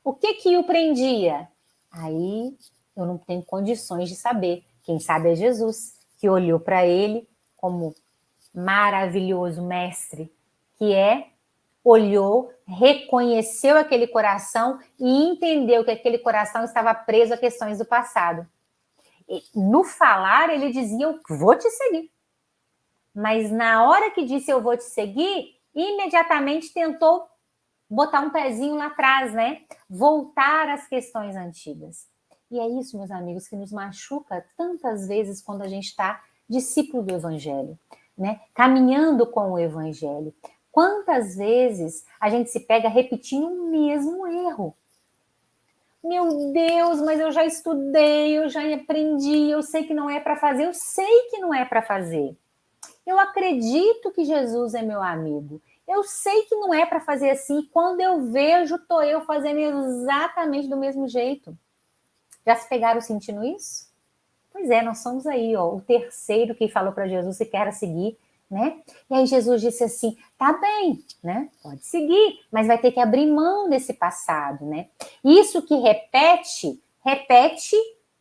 O que o prendia? Aí eu não tenho condições de saber. Quem sabe é Jesus, que olhou para ele como maravilhoso mestre, que olhou, reconheceu aquele coração e entendeu que aquele coração estava preso a questões do passado. E, no falar, ele dizia, eu vou te seguir. Mas na hora que disse, eu vou te seguir, imediatamente tentou botar um pezinho lá atrás, né? Voltar às questões antigas. E é isso, meus amigos, que nos machuca tantas vezes quando a gente está discípulo do Evangelho, né? Caminhando com o Evangelho. Quantas vezes a gente se pega repetindo o mesmo erro? Meu Deus, mas eu já estudei, eu já aprendi, eu sei que não é para fazer, eu sei que não é para fazer. Eu acredito que Jesus é meu amigo. Eu sei que não é para fazer assim. Quando eu vejo, estou eu fazendo exatamente do mesmo jeito. Já se pegaram sentindo isso? Pois é, nós somos aí, ó, o terceiro que falou para Jesus que quer seguir, né? E aí Jesus disse assim, tá bem, né? Pode seguir, mas vai ter que abrir mão desse passado, né? Isso que repete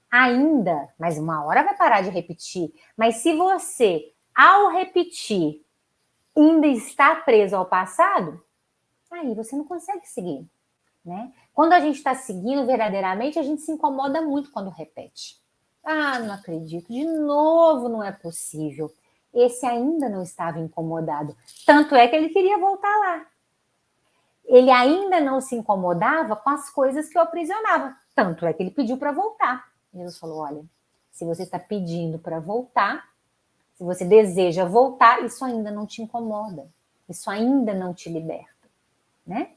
ainda, mas uma hora vai parar de repetir. Mas se você, ao repetir, ainda está preso ao passado, aí você não consegue seguir, né? Quando a gente está seguindo verdadeiramente, a gente se incomoda muito quando repete. Ah, não acredito, de novo não é possível. Esse ainda não estava incomodado. Tanto é que ele queria voltar lá. Ele ainda não se incomodava com as coisas que o aprisionavam. Tanto é que ele pediu para voltar. Jesus falou, olha, se você está pedindo para voltar, se você deseja voltar, isso ainda não te incomoda. Isso ainda não te liberta, né?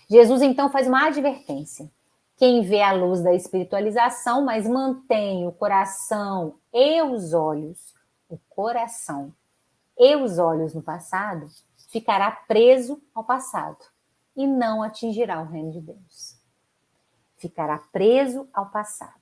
Jesus, então, faz uma advertência. Quem vê a luz da espiritualização, mas mantém o coração e os olhos, o coração e os olhos no passado, ficará preso ao passado e não atingirá o reino de Deus. Ficará preso ao passado.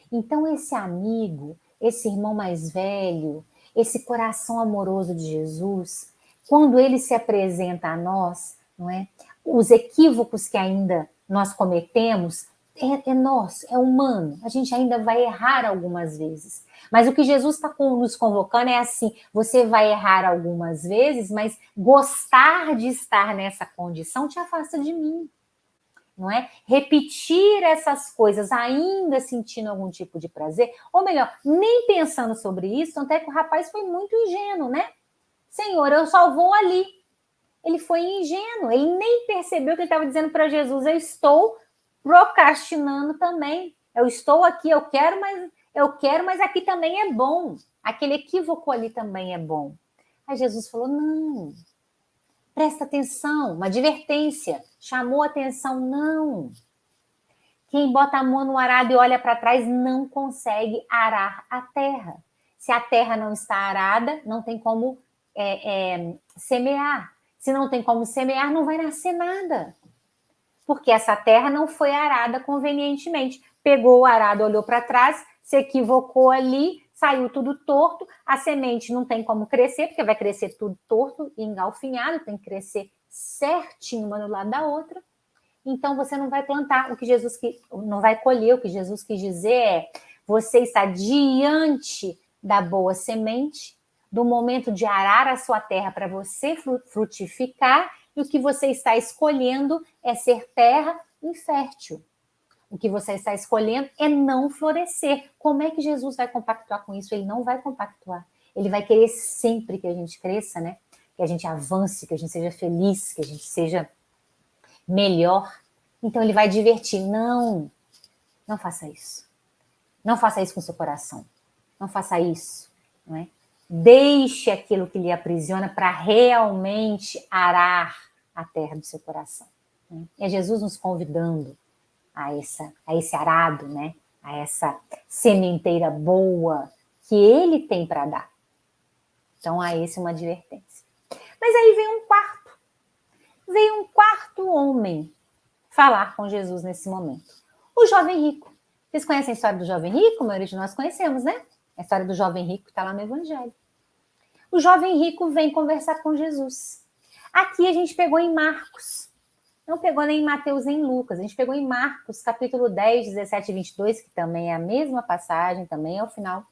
Então, esse amigo, esse irmão mais velho, esse coração amoroso de Jesus, quando ele se apresenta a nós, não é? Os equívocos que ainda nós cometemos, é nosso, é humano. A gente ainda vai errar algumas vezes. Mas o que Jesus está nos convocando é assim, você vai errar algumas vezes, mas gostar de estar nessa condição te afasta de mim. Não é? Repetir essas coisas ainda sentindo algum tipo de prazer, ou melhor, nem pensando sobre isso, até que o rapaz foi muito ingênuo, né? Senhor, eu só vou ali. Ele foi ingênuo, ele nem percebeu que ele estava dizendo para Jesus, eu estou procrastinando também. Eu estou aqui, eu quero, mas aqui também é bom. Aquele equívoco ali também é bom. Aí Jesus falou, não, presta atenção, uma advertência, chamou atenção, não. Quem bota a mão no arado e olha para trás não consegue arar a terra. Se a terra não está arada, não tem como semear. Se não tem como semear, não vai nascer nada. Porque essa terra não foi arada convenientemente. Pegou o arado, olhou para trás, se equivocou ali, saiu tudo torto, a semente não tem como crescer, porque vai crescer tudo torto e engalfinhado, tem que crescer certinho uma do lado da outra. Então você não vai plantar o que Jesus não vai colher. O que Jesus quis dizer é: você está diante da boa semente, do momento de arar a sua terra para você frutificar, e o que você está escolhendo é ser terra infértil. O que você está escolhendo é não florescer. Como é que Jesus vai compactuar com isso? Ele não vai compactuar. Ele vai querer sempre que a gente cresça, né? Que a gente avance, que a gente seja feliz, que a gente seja melhor. Então ele vai divertir. Não faça isso. Não faça isso com o seu coração. Não faça isso. Não é? Deixe aquilo que lhe aprisiona para realmente arar a terra do seu coração. Né? É Jesus nos convidando a esse arado, né? A essa sementeira boa que ele tem para dar. Então, a esse uma advertência. Mas aí veio um quarto homem falar com Jesus nesse momento. O jovem rico. Vocês conhecem a história do jovem rico? A maioria de nós conhecemos, né? A história do jovem rico está lá no Evangelho. O jovem rico vem conversar com Jesus. Aqui a gente pegou em Marcos. Não pegou nem em Mateus nem em Lucas. A gente pegou em Marcos, capítulo 10, 17 e 22, que também é a mesma passagem, também é o final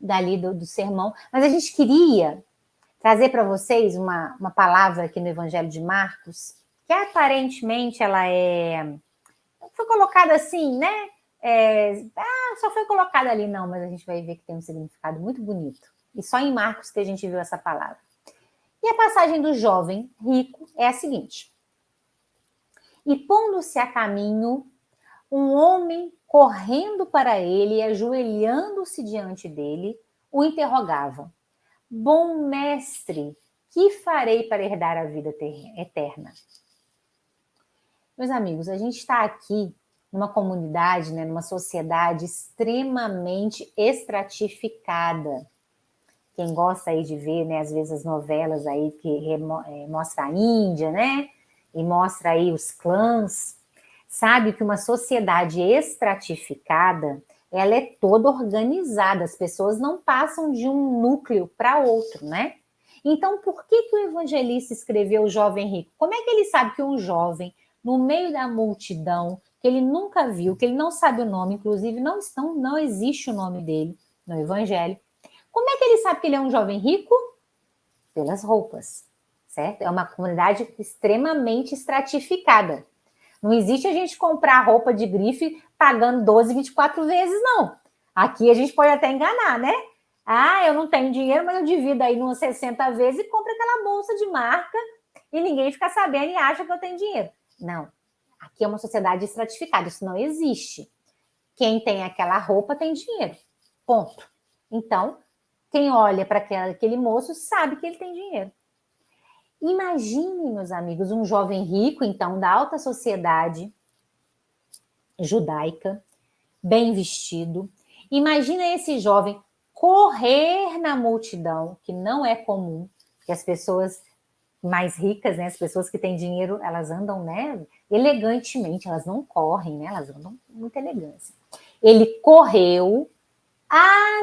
dali do sermão. Mas a gente queria trazer para vocês uma palavra aqui no Evangelho de Marcos, que aparentemente ela foi colocada assim, né? Só foi colocada ali, não, mas a gente vai ver que tem um significado muito bonito. E só em Marcos que a gente viu essa palavra. E a passagem do jovem rico é a seguinte: e pondo-se a caminho, um homem correndo para ele e ajoelhando-se diante dele, o interrogava: bom mestre, que farei para herdar a vida eterna? Meus amigos, a gente está aqui numa comunidade, né, numa sociedade extremamente estratificada. Quem gosta aí de ver, né, às vezes as novelas aí que mostra a Índia, né, e mostra aí os clãs, sabe que uma sociedade estratificada, ela é toda organizada, as pessoas não passam de um núcleo para outro, né? Então, por que o evangelista escreveu o jovem rico? Como é que ele sabe que um jovem, no meio da multidão, que ele nunca viu, que ele não sabe o nome, inclusive não existe o nome dele no evangelho, como é que ele sabe que ele é um jovem rico? Pelas roupas, certo? É uma comunidade extremamente estratificada. Não existe a gente comprar roupa de grife pagando 12, 24 vezes, não. Aqui a gente pode até enganar, né? Eu não tenho dinheiro, mas eu divido aí umas 60 vezes e compro aquela bolsa de marca e ninguém fica sabendo e acha que eu tenho dinheiro. Não. Aqui é uma sociedade estratificada, isso não existe. Quem tem aquela roupa tem dinheiro. Ponto. Então, quem olha para aquele moço sabe que ele tem dinheiro. Imagine, meus amigos, um jovem rico, então, da alta sociedade judaica, bem vestido. Imagina esse jovem correr na multidão, que não é comum, porque as pessoas mais ricas, né, as pessoas que têm dinheiro, elas andam, né, elegantemente, elas não correm, né, elas andam com muita elegância. Ele correu,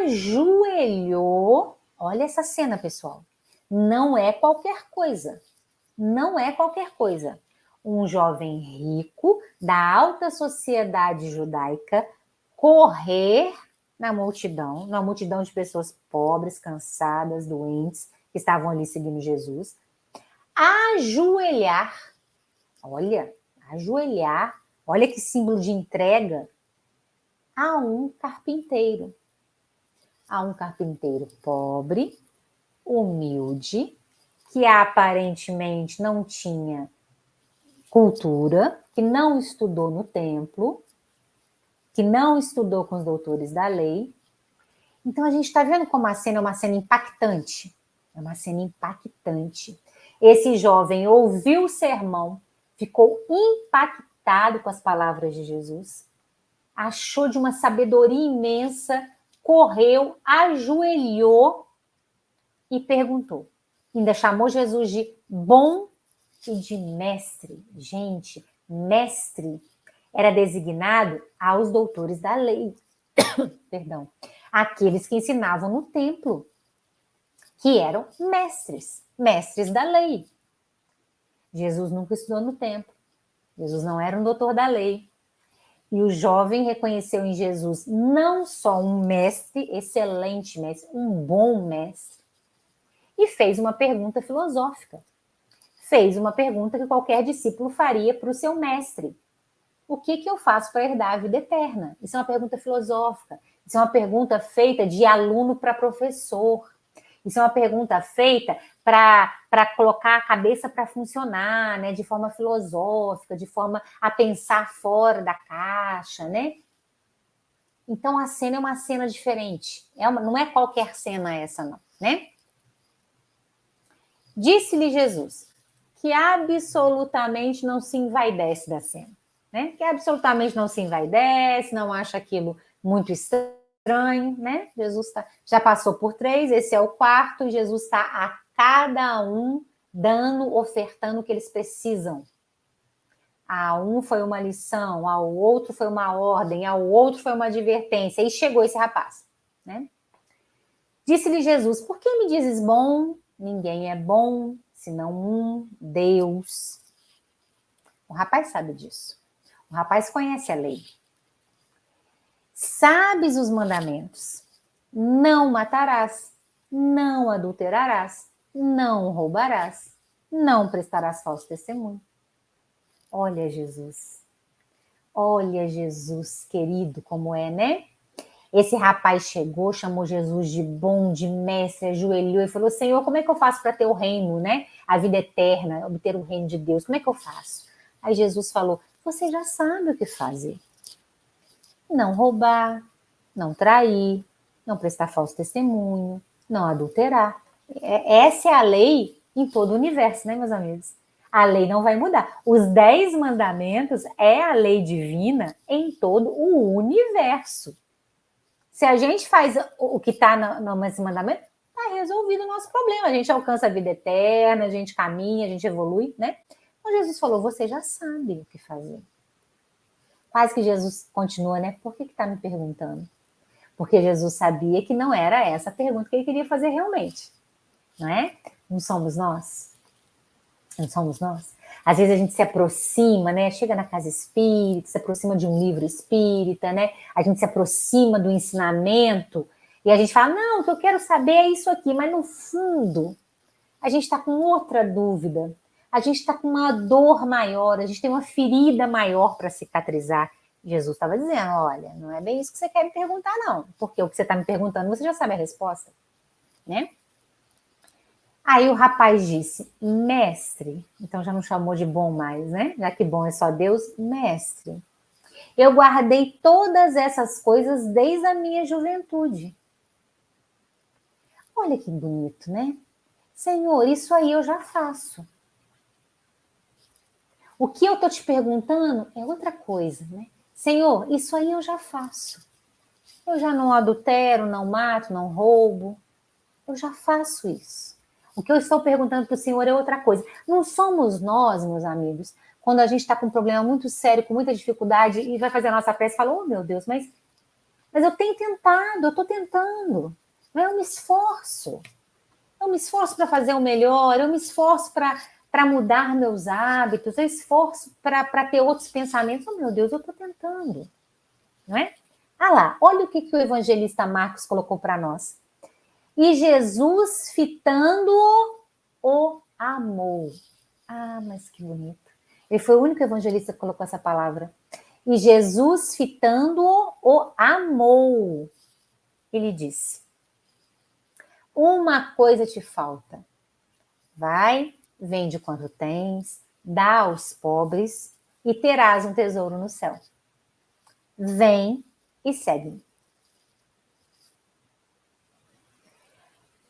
ajoelhou. Olha essa cena, pessoal. Não é qualquer coisa. Não é qualquer coisa. Um jovem rico da alta sociedade judaica correr na multidão, numa multidão de pessoas pobres, cansadas, doentes, que estavam ali seguindo Jesus, ajoelhar. Olha, ajoelhar. Olha que símbolo de entrega a um carpinteiro. A um carpinteiro pobre, humilde, que aparentemente não tinha cultura, que não estudou no templo, que não estudou com os doutores da lei. Então a gente está vendo como a cena é uma cena impactante. É uma cena impactante. Esse jovem ouviu o sermão, ficou impactado com as palavras de Jesus, achou de uma sabedoria imensa, correu, ajoelhou e perguntou: Ainda chamou Jesus de bom e de mestre. Gente, mestre era designado aos doutores da lei. Perdão. Aqueles que ensinavam no templo, que eram mestres, mestres da lei. Jesus nunca estudou no templo. Jesus não era um doutor da lei. E o jovem reconheceu em Jesus não só um mestre, excelente mestre, um bom mestre, e fez uma pergunta filosófica. Fez uma pergunta que qualquer discípulo faria para o seu mestre. O que eu faço para herdar a vida eterna? Isso é uma pergunta filosófica. Isso é uma pergunta feita de aluno para professor. Isso é uma pergunta feita para colocar a cabeça para funcionar, né? De forma filosófica, de forma a pensar fora da caixa, né? Então, a cena é uma cena diferente. Não é qualquer cena essa, não, né? Disse-lhe Jesus que absolutamente não se envaidece da cena, né? Que absolutamente não se envaidece, não acha aquilo muito estranho, né? Jesus já passou por 3, esse é o 4, e Jesus está a cada um dando, ofertando o que eles precisam. A um foi uma lição, ao outro foi uma ordem, ao outro foi uma advertência. E chegou esse rapaz, né? Disse-lhe Jesus, por que me dizes bom? Ninguém é bom, senão um, Deus. O rapaz sabe disso. O rapaz conhece a lei. Sabes os mandamentos. Não matarás, não adulterarás, não roubarás, não prestarás falso testemunho. Olha Jesus, querido, como é, né? Esse rapaz chegou, chamou Jesus de bom, de mestre, ajoelhou e falou, Senhor, como é que eu faço para ter o reino, né? A vida eterna, obter o reino de Deus, como é que eu faço? Aí Jesus falou, você já sabe o que fazer. Não roubar, não trair, não prestar falso testemunho, não adulterar. Essa é a lei em todo o universo, né, meus amigos? A lei não vai mudar. Os 10 mandamentos é a lei divina em todo o universo. Se a gente faz o que está nesse mandamento, está resolvido o nosso problema. A gente alcança a vida eterna, a gente caminha, a gente evolui, né? Então Jesus falou, você já sabe o que fazer. Quase que Jesus continua, né? Por que está me perguntando? Porque Jesus sabia que não era essa a pergunta que ele queria fazer realmente, não é? Não somos nós? Não somos nós? Às vezes a gente se aproxima, né? Chega na casa espírita, se aproxima de um livro espírita, né? A gente se aproxima do ensinamento e a gente fala, não, o que eu quero saber é isso aqui, mas no fundo a gente está com outra dúvida, a gente está com uma dor maior, a gente tem uma ferida maior para cicatrizar. Jesus estava dizendo, olha, não é bem isso que você quer me perguntar, não, porque o que você está me perguntando, você já sabe a resposta, né? Aí o rapaz disse, mestre, então já não chamou de bom mais, né? Já que bom é só Deus, mestre. Eu guardei todas essas coisas desde a minha juventude. Olha que bonito, né? Senhor, isso aí eu já faço. O que eu tô te perguntando é outra coisa, né? Senhor, isso aí eu já faço. Eu já não adultero, não mato, não roubo. Eu já faço isso. O que eu estou perguntando para o Senhor é outra coisa. Não somos nós, meus amigos, quando a gente está com um problema muito sério, com muita dificuldade, e vai fazer a nossa prece e fala, oh meu Deus, mas eu tenho tentado, eu estou tentando. Eu me esforço. Eu me esforço para fazer o melhor, eu me esforço para mudar meus hábitos, eu esforço para ter outros pensamentos. Oh meu Deus, eu estou tentando. Não é? Ah lá, olha o que o evangelista Marcos colocou para nós. E Jesus, fitando-o, o amou. Ah, mas que bonito. Ele foi o único evangelista que colocou essa palavra. E Jesus, fitando-o, o amou. Ele disse, uma coisa te falta. Vai, vende quanto tens, dá aos pobres e terás um tesouro no céu. Vem e segue-me.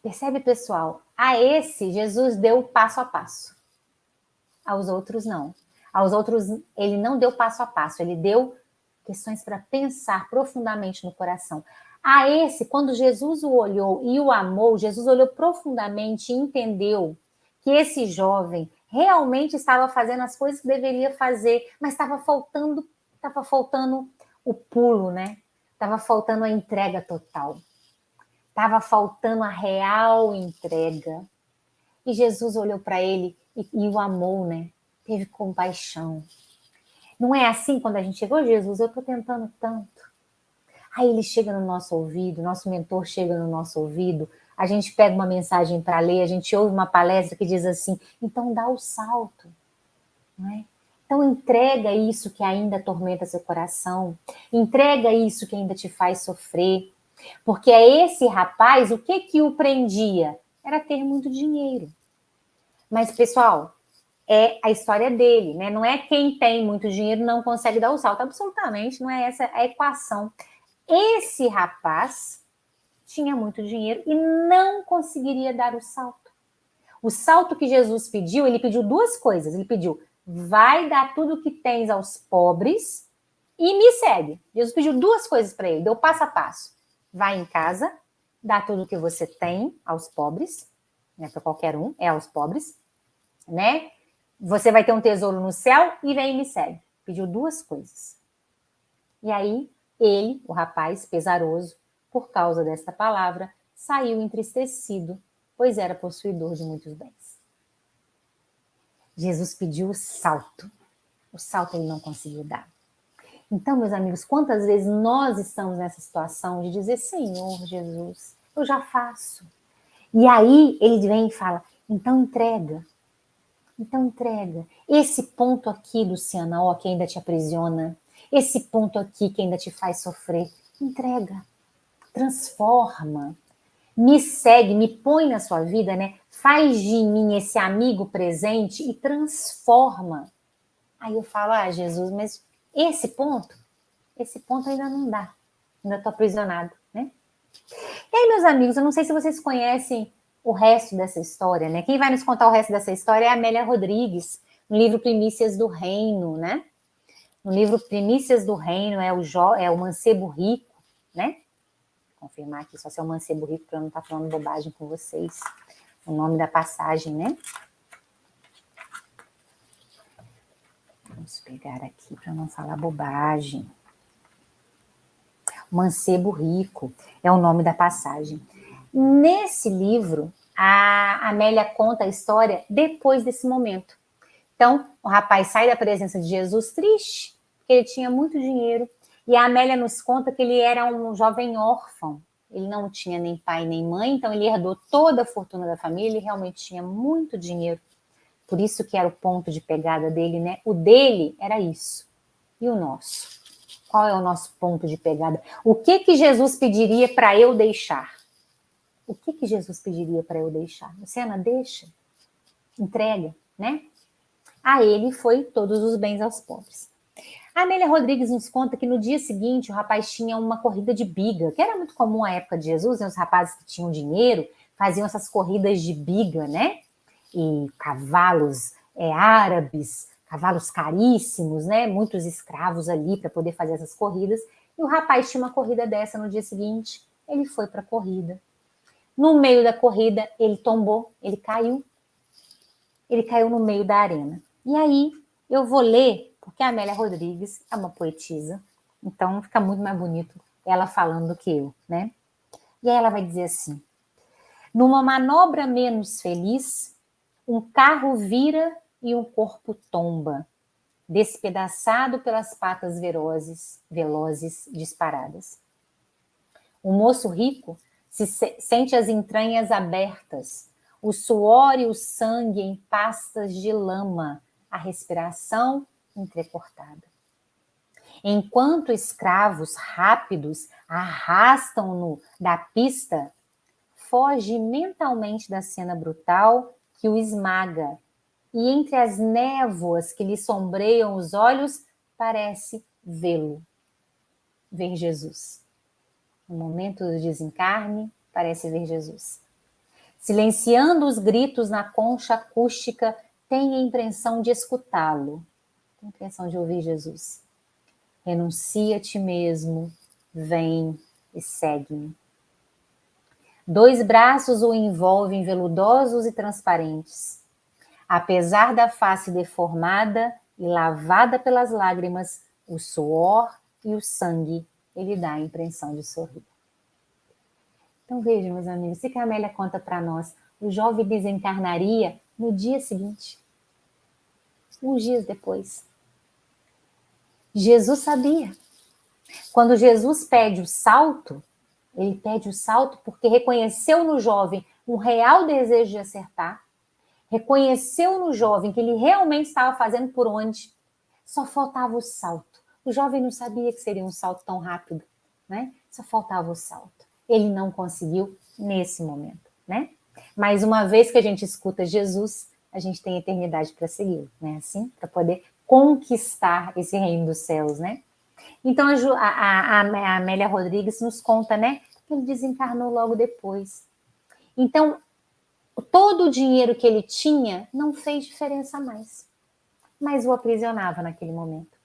Percebe, pessoal? A esse, Jesus deu passo a passo. Aos outros, não. Aos outros, ele não deu passo a passo. Ele deu questões para pensar profundamente no coração. A esse, quando Jesus o olhou e o amou, Jesus olhou profundamente e entendeu que esse jovem realmente estava fazendo as coisas que deveria fazer, mas estava faltando o pulo, né? Estava faltando a entrega total. Estava faltando a real entrega. E Jesus olhou para ele e o amou, né? Teve compaixão. Não é assim quando a gente chegou, Jesus, eu estou tentando tanto. Aí ele chega no nosso ouvido, nosso mentor chega no nosso ouvido, a gente pega uma mensagem para ler, a gente ouve uma palestra que diz assim, então dá o salto, não é? Então entrega isso que ainda atormenta seu coração, entrega isso que ainda te faz sofrer, porque é esse rapaz, o que o prendia? Era ter muito dinheiro. Mas, pessoal, é a história dele, né? Não é quem tem muito dinheiro não consegue dar o salto, absolutamente, não é essa a equação. Esse rapaz tinha muito dinheiro e não conseguiria dar o salto. O salto que Jesus pediu, ele pediu duas coisas. Ele pediu, vai dar tudo que tens aos pobres e me segue. Jesus pediu duas coisas para ele, deu passo a passo. Vai em casa, dá tudo que você tem aos pobres, não é para qualquer um, é aos pobres, né? Você vai ter um tesouro no céu e vem e me segue. Pediu duas coisas. E aí, ele, o rapaz, pesaroso, por causa desta palavra, saiu entristecido, pois era possuidor de muitos bens. Jesus pediu o salto. O salto ele não conseguiu dar. Então, meus amigos, quantas vezes nós estamos nessa situação de dizer, Senhor Jesus, eu já faço. E aí ele vem e fala, então entrega. Então entrega. Esse ponto aqui, Luciana, ó, que ainda te aprisiona, esse ponto aqui que ainda te faz sofrer, entrega. Transforma. Me segue, me põe na sua vida, né? Faz de mim esse amigo presente e transforma. Aí eu falo, ah, Jesus, mas esse ponto ainda não dá. Ainda estou aprisionado, né? E aí, meus amigos, eu não sei se vocês conhecem o resto dessa história, né? Quem vai nos contar o resto dessa história é a Amélia Rodrigues, no livro Primícias do Reino, né? No livro Primícias do Reino é o Mancebo Rico, né? Vou confirmar aqui só se é o Mancebo Rico para eu não estar falando bobagem com vocês. O nome da passagem, né? Vamos pegar aqui para não falar bobagem. Mancebo Rico é o nome da passagem. Nesse livro, a Amélia conta a história depois desse momento. Então, o rapaz sai da presença de Jesus triste, porque ele tinha muito dinheiro, e a Amélia nos conta que ele era um jovem órfão. Ele não tinha nem pai nem mãe, então ele herdou toda a fortuna da família, ele realmente tinha muito dinheiro. Por isso que era o ponto de pegada dele, né? O dele era isso. E o nosso? Qual é o nosso ponto de pegada? O que Jesus pediria para eu deixar? O que Jesus pediria para eu deixar? Luciana, deixa. Entrega, né? A ele foi todos os bens aos pobres. A Amélia Rodrigues nos conta que no dia seguinte o rapaz tinha uma corrida de biga, que era muito comum à época de Jesus, né? Os rapazes que tinham dinheiro faziam essas corridas de biga, né? E cavalos árabes, cavalos caríssimos, né? Muitos escravos ali para poder fazer essas corridas. E o rapaz tinha uma corrida dessa no dia seguinte. Ele foi para a corrida. No meio da corrida, ele tombou, ele caiu. Ele caiu no meio da arena. E aí, eu vou ler, porque a Amélia Rodrigues é uma poetisa, então fica muito mais bonito ela falando do que eu, né? E aí ela vai dizer assim, numa manobra menos feliz, um carro vira e um corpo tomba, despedaçado pelas patas velozes disparadas. O moço rico sente as entranhas abertas, o suor e o sangue em pastas de lama, a respiração entrecortada. Enquanto escravos rápidos arrastam-no da pista, foge mentalmente da cena brutal que o esmaga, e entre as névoas que lhe sombreiam os olhos, parece vê-lo, ver Jesus. No momento do desencarne, parece ver Jesus. Silenciando os gritos na concha acústica, tem a impressão de escutá-lo, tem a impressão de ouvir Jesus. Renuncia a ti mesmo, vem, e segue-me. 2 braços o envolvem, veludosos e transparentes. Apesar da face deformada e lavada pelas lágrimas, o suor e o sangue, ele dá a impressão de sorrir. Então vejam, meus amigos, o que a Amélia conta para nós? O jovem desencarnaria no dia seguinte, uns dias depois. Jesus sabia. Quando Jesus pede o salto, ele pede o salto porque reconheceu no jovem um real desejo de acertar, reconheceu no jovem que ele realmente estava fazendo por onde, só faltava o salto. O jovem não sabia que seria um salto tão rápido, né? Só faltava o salto. Ele não conseguiu nesse momento, né? Mas uma vez que a gente escuta Jesus, a gente tem eternidade para seguir, né? Assim, para poder conquistar esse reino dos céus, né? Então a Amélia Rodrigues nos conta, né? Que ele desencarnou logo depois. Então, todo o dinheiro que ele tinha não fez diferença mais, mas o aprisionava naquele momento.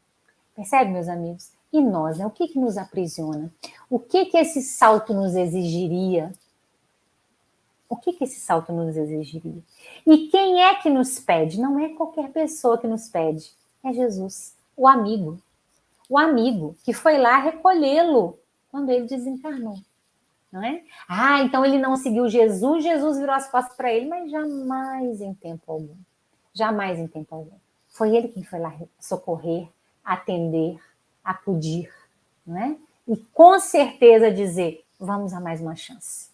Percebe, meus amigos? E nós, né? O que nos aprisiona? O que esse salto nos exigiria? O que esse salto nos exigiria? E quem é que nos pede? Não é qualquer pessoa que nos pede, é Jesus, o amigo. O amigo que foi lá recolhê-lo quando ele desencarnou. Não é? Ah, então ele não seguiu Jesus, Jesus virou as costas para ele, mas jamais em tempo algum. Jamais em tempo algum. Foi ele quem foi lá socorrer, atender, acudir, não é? E com certeza dizer, vamos a mais uma chance.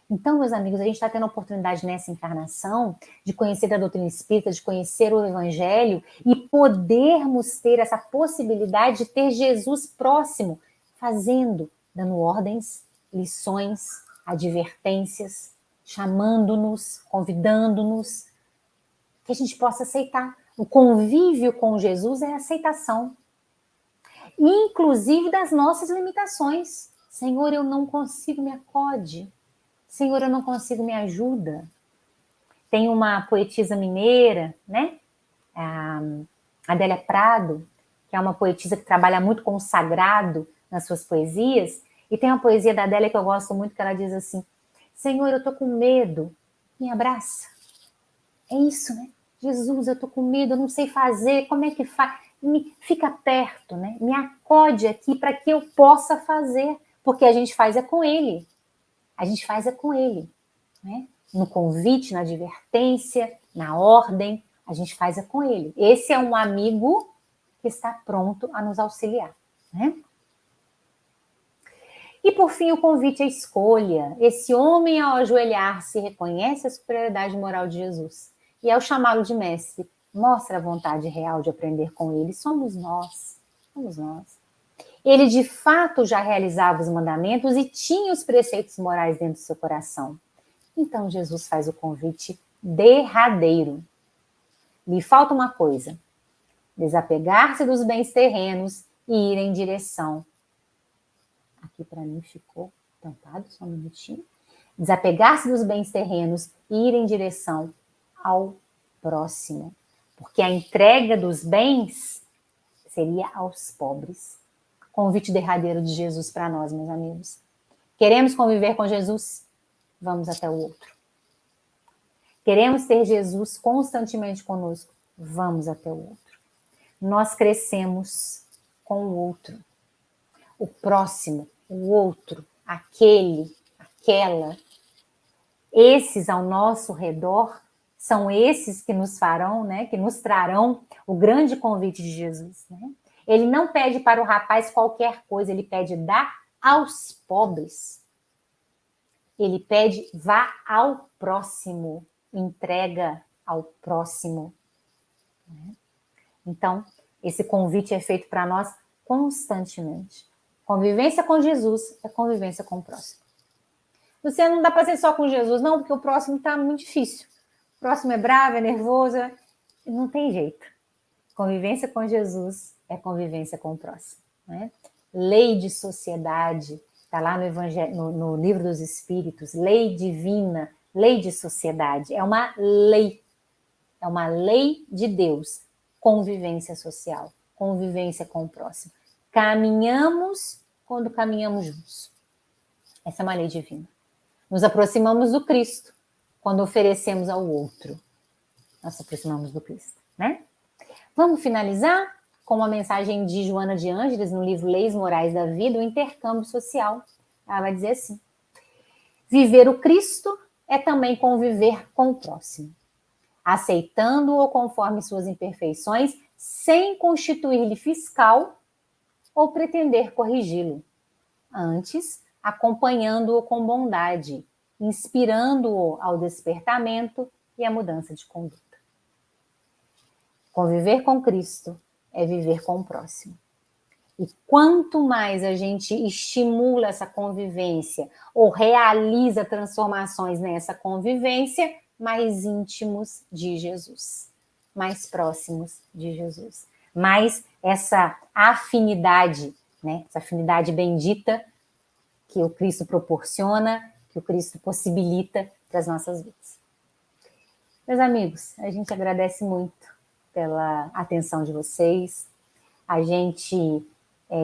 Então, meus amigos, a gente está tendo a oportunidade nessa encarnação de conhecer a doutrina espírita, de conhecer o Evangelho e podermos ter essa possibilidade de ter Jesus próximo, fazendo, dando ordens, lições, advertências, chamando-nos, convidando-nos, que a gente possa aceitar. O convívio com Jesus é a aceitação, inclusive das nossas limitações. Senhor, eu não consigo, me acode. Senhor, eu não consigo, me ajuda. Tem uma poetisa mineira, né? A Adélia Prado, que é uma poetisa que trabalha muito com o sagrado nas suas poesias. E tem uma poesia da Adélia que eu gosto muito, que ela diz assim: Senhor, eu tô com medo, me abraça. É isso, né? Jesus, eu tô com medo, eu não sei fazer, como é que faz? Fica perto, né? Me acode aqui para que eu possa fazer, porque a gente faz é com Ele. A gente faz é com Ele, né? No convite, na advertência, na ordem, a gente faz é com Ele. Esse é um amigo que está pronto a nos auxiliar, né? E por fim, o convite à escolha. Esse homem, ao ajoelhar-se, reconhece a superioridade moral de Jesus. E ao chamá-lo de mestre, mostra a vontade real de aprender com ele. Somos nós. Somos nós. Ele, de fato, já realizava os mandamentos e tinha os preceitos morais dentro do seu coração. Então, Jesus faz o convite derradeiro. Lhe falta uma coisa: desapegar-se dos bens terrenos e ir em direção. Aqui para mim ficou tampado, só um minutinho. Desapegar-se dos bens terrenos e ir em direção ao próximo. Porque a entrega dos bens seria aos pobres. Convite derradeiro de Jesus para nós, meus amigos. Queremos conviver com Jesus? Vamos até o outro. Queremos ter Jesus constantemente conosco? Vamos até o outro. Nós crescemos com o outro. O próximo, o outro, aquele, aquela. Esses ao nosso redor são esses que nos farão, né, que nos trarão o grande convite de Jesus, né? Ele não pede para o rapaz qualquer coisa, ele pede dá aos pobres. Ele pede vá ao próximo, entrega ao próximo. Então, esse convite é feito para nós constantemente. Convivência com Jesus é convivência com o próximo. Você não dá para ser só com Jesus, não, porque o próximo está muito difícil. O próximo é bravo, é nervoso, não tem jeito. Convivência com Jesus é convivência com o próximo, né? Lei de sociedade, está lá no Evangelho, no Livro dos Espíritos, lei divina, lei de sociedade, é uma lei de Deus, convivência social, convivência com o próximo. Caminhamos quando caminhamos juntos. Essa é uma lei divina. Nos aproximamos do Cristo quando oferecemos ao outro. Nós nos aproximamos do Cristo, né? Vamos finalizar com uma mensagem de Joana de Ângeles no livro Leis Morais da Vida, o intercâmbio social. Ela vai dizer assim: viver o Cristo é também conviver com o próximo, aceitando-o conforme suas imperfeições, sem constituir-lhe fiscal ou pretender corrigi-lo. Antes, acompanhando-o com bondade, inspirando-o ao despertamento e à mudança de conduta. Conviver com Cristo é viver com o próximo. E quanto mais a gente estimula essa convivência ou realiza transformações nessa convivência, mais íntimos de Jesus, mais próximos de Jesus, mais essa afinidade, né? Essa afinidade bendita que o Cristo proporciona, que o Cristo possibilita para as nossas vidas. Meus amigos, a gente agradece muito pela atenção de vocês. A gente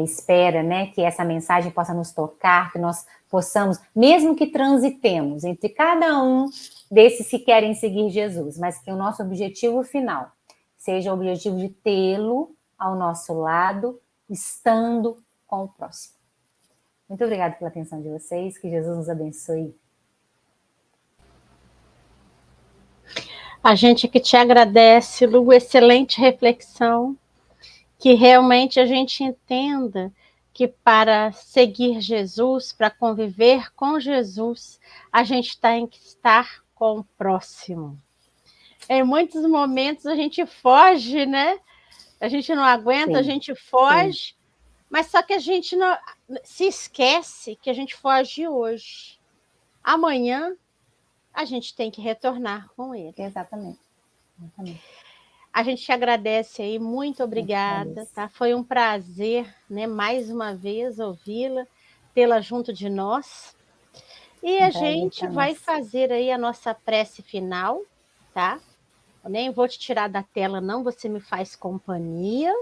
espera, né, que essa mensagem possa nos tocar, que nós possamos, mesmo que transitemos entre cada um desses que querem seguir Jesus, mas que o nosso objetivo final seja o objetivo de tê-lo ao nosso lado, estando com o próximo. Muito obrigada pela atenção de vocês, que Jesus nos abençoe. A gente que te agradece, Lu, excelente reflexão, que realmente a gente entenda que para seguir Jesus, para conviver com Jesus, a gente tem que estar com o próximo. Em muitos momentos a gente foge, né? A gente não aguenta, sim, a gente foge, sim, mas só que a gente não se esquece que a gente foge hoje. Amanhã a gente tem que retornar com ele. Exatamente. Exatamente. A gente te agradece aí, muito obrigada, tá? Foi um prazer, né, mais uma vez ouvi-la, tê-la junto de nós. E a gente vai fazer aí a nossa prece final, tá? Eu nem vou te tirar da tela, não, você me faz companhia,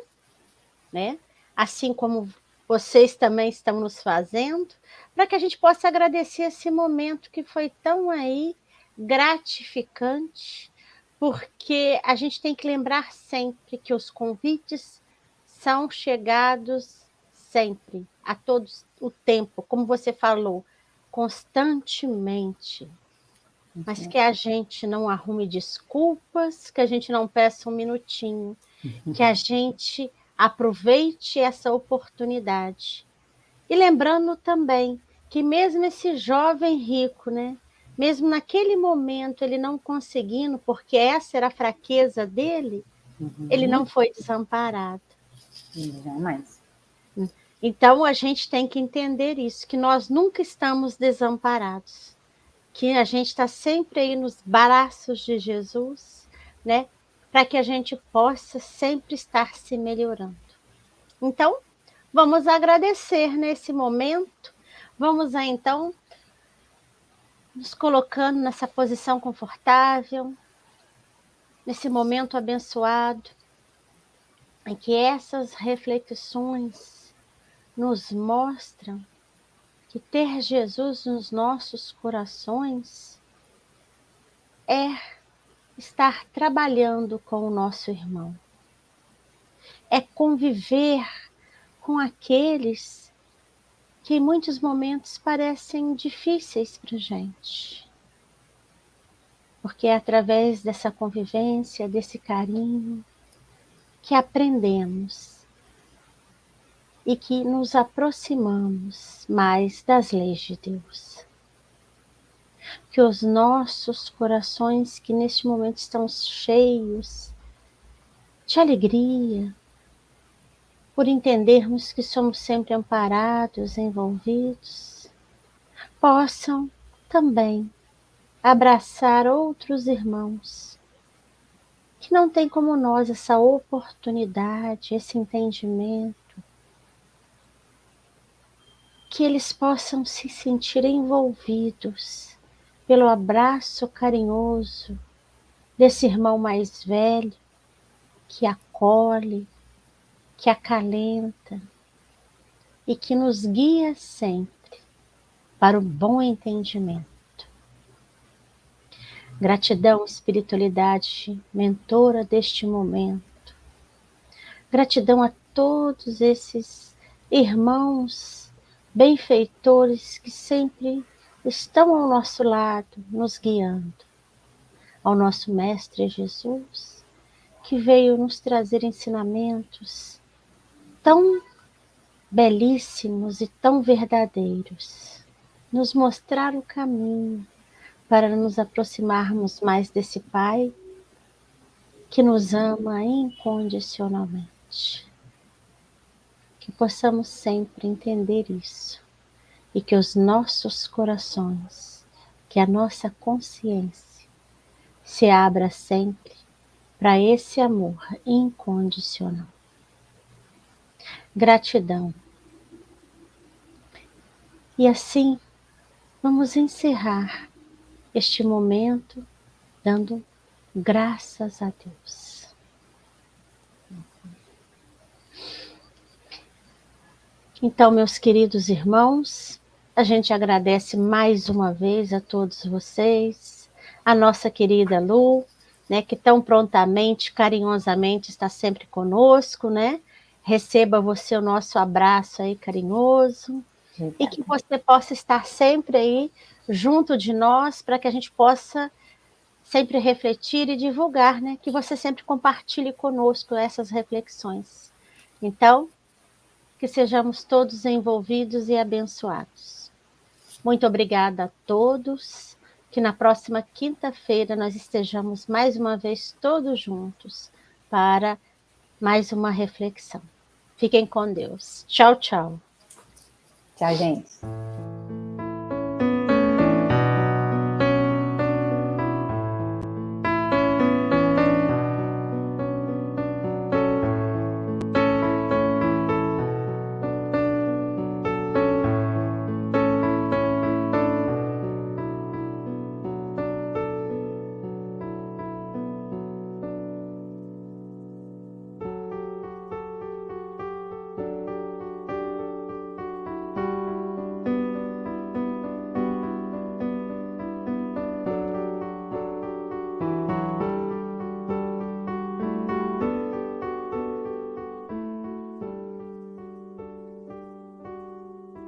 né? Assim como vocês também estão nos fazendo, para que a gente possa agradecer esse momento que foi tão aí gratificante, porque a gente tem que lembrar sempre que os convites são chegados sempre, a todos o tempo, como você falou, constantemente. Mas que a gente não arrume desculpas, que a gente não peça um minutinho, que a gente aproveite essa oportunidade. E lembrando também que mesmo esse jovem rico, né, mesmo naquele momento ele não conseguindo, porque essa era a fraqueza dele, ele não foi desamparado. Jamais. Então a gente tem que entender isso, que nós nunca estamos desamparados, que a gente está sempre aí nos braços de Jesus, né, para que a gente possa sempre estar se melhorando. Então, vamos agradecer nesse momento, vamos aí, então, nos colocando nessa posição confortável, nesse momento abençoado, em que essas reflexões nos mostram que ter Jesus nos nossos corações é estar trabalhando com o nosso irmão, é conviver com aqueles que em muitos momentos parecem difíceis para a gente. Porque é através dessa convivência, desse carinho, que aprendemos e que nos aproximamos mais das leis de Deus. Que os nossos corações, que neste momento estão cheios de alegria, por entendermos que somos sempre amparados, envolvidos, possam também abraçar outros irmãos que não têm como nós essa oportunidade, esse entendimento, que eles possam se sentir envolvidos pelo abraço carinhoso desse irmão mais velho, que acolhe, que acalenta e que nos guia sempre para o bom entendimento. Gratidão, espiritualidade, mentora deste momento. Gratidão a todos esses irmãos benfeitores que sempre estão ao nosso lado, nos guiando. Ao nosso Mestre Jesus, que veio nos trazer ensinamentos tão belíssimos e tão verdadeiros, nos mostrar o caminho para nos aproximarmos mais desse Pai que nos ama incondicionalmente. Que possamos sempre entender isso e que os nossos corações, que a nossa consciência se abra sempre para esse amor incondicional. Gratidão. E assim, vamos encerrar este momento dando graças a Deus. Então, meus queridos irmãos, a gente agradece mais uma vez a todos vocês, a nossa querida Lu, né, que tão prontamente, carinhosamente está sempre conosco, né? Receba você o nosso abraço aí carinhoso. E que você possa estar sempre aí junto de nós, para que a gente possa sempre refletir e divulgar, né? Que você sempre compartilhe conosco essas reflexões. Então, que sejamos todos envolvidos e abençoados. Muito obrigada a todos, que na próxima quinta-feira nós estejamos mais uma vez todos juntos para mais uma reflexão. Fiquem com Deus. Tchau, tchau. Tchau, gente.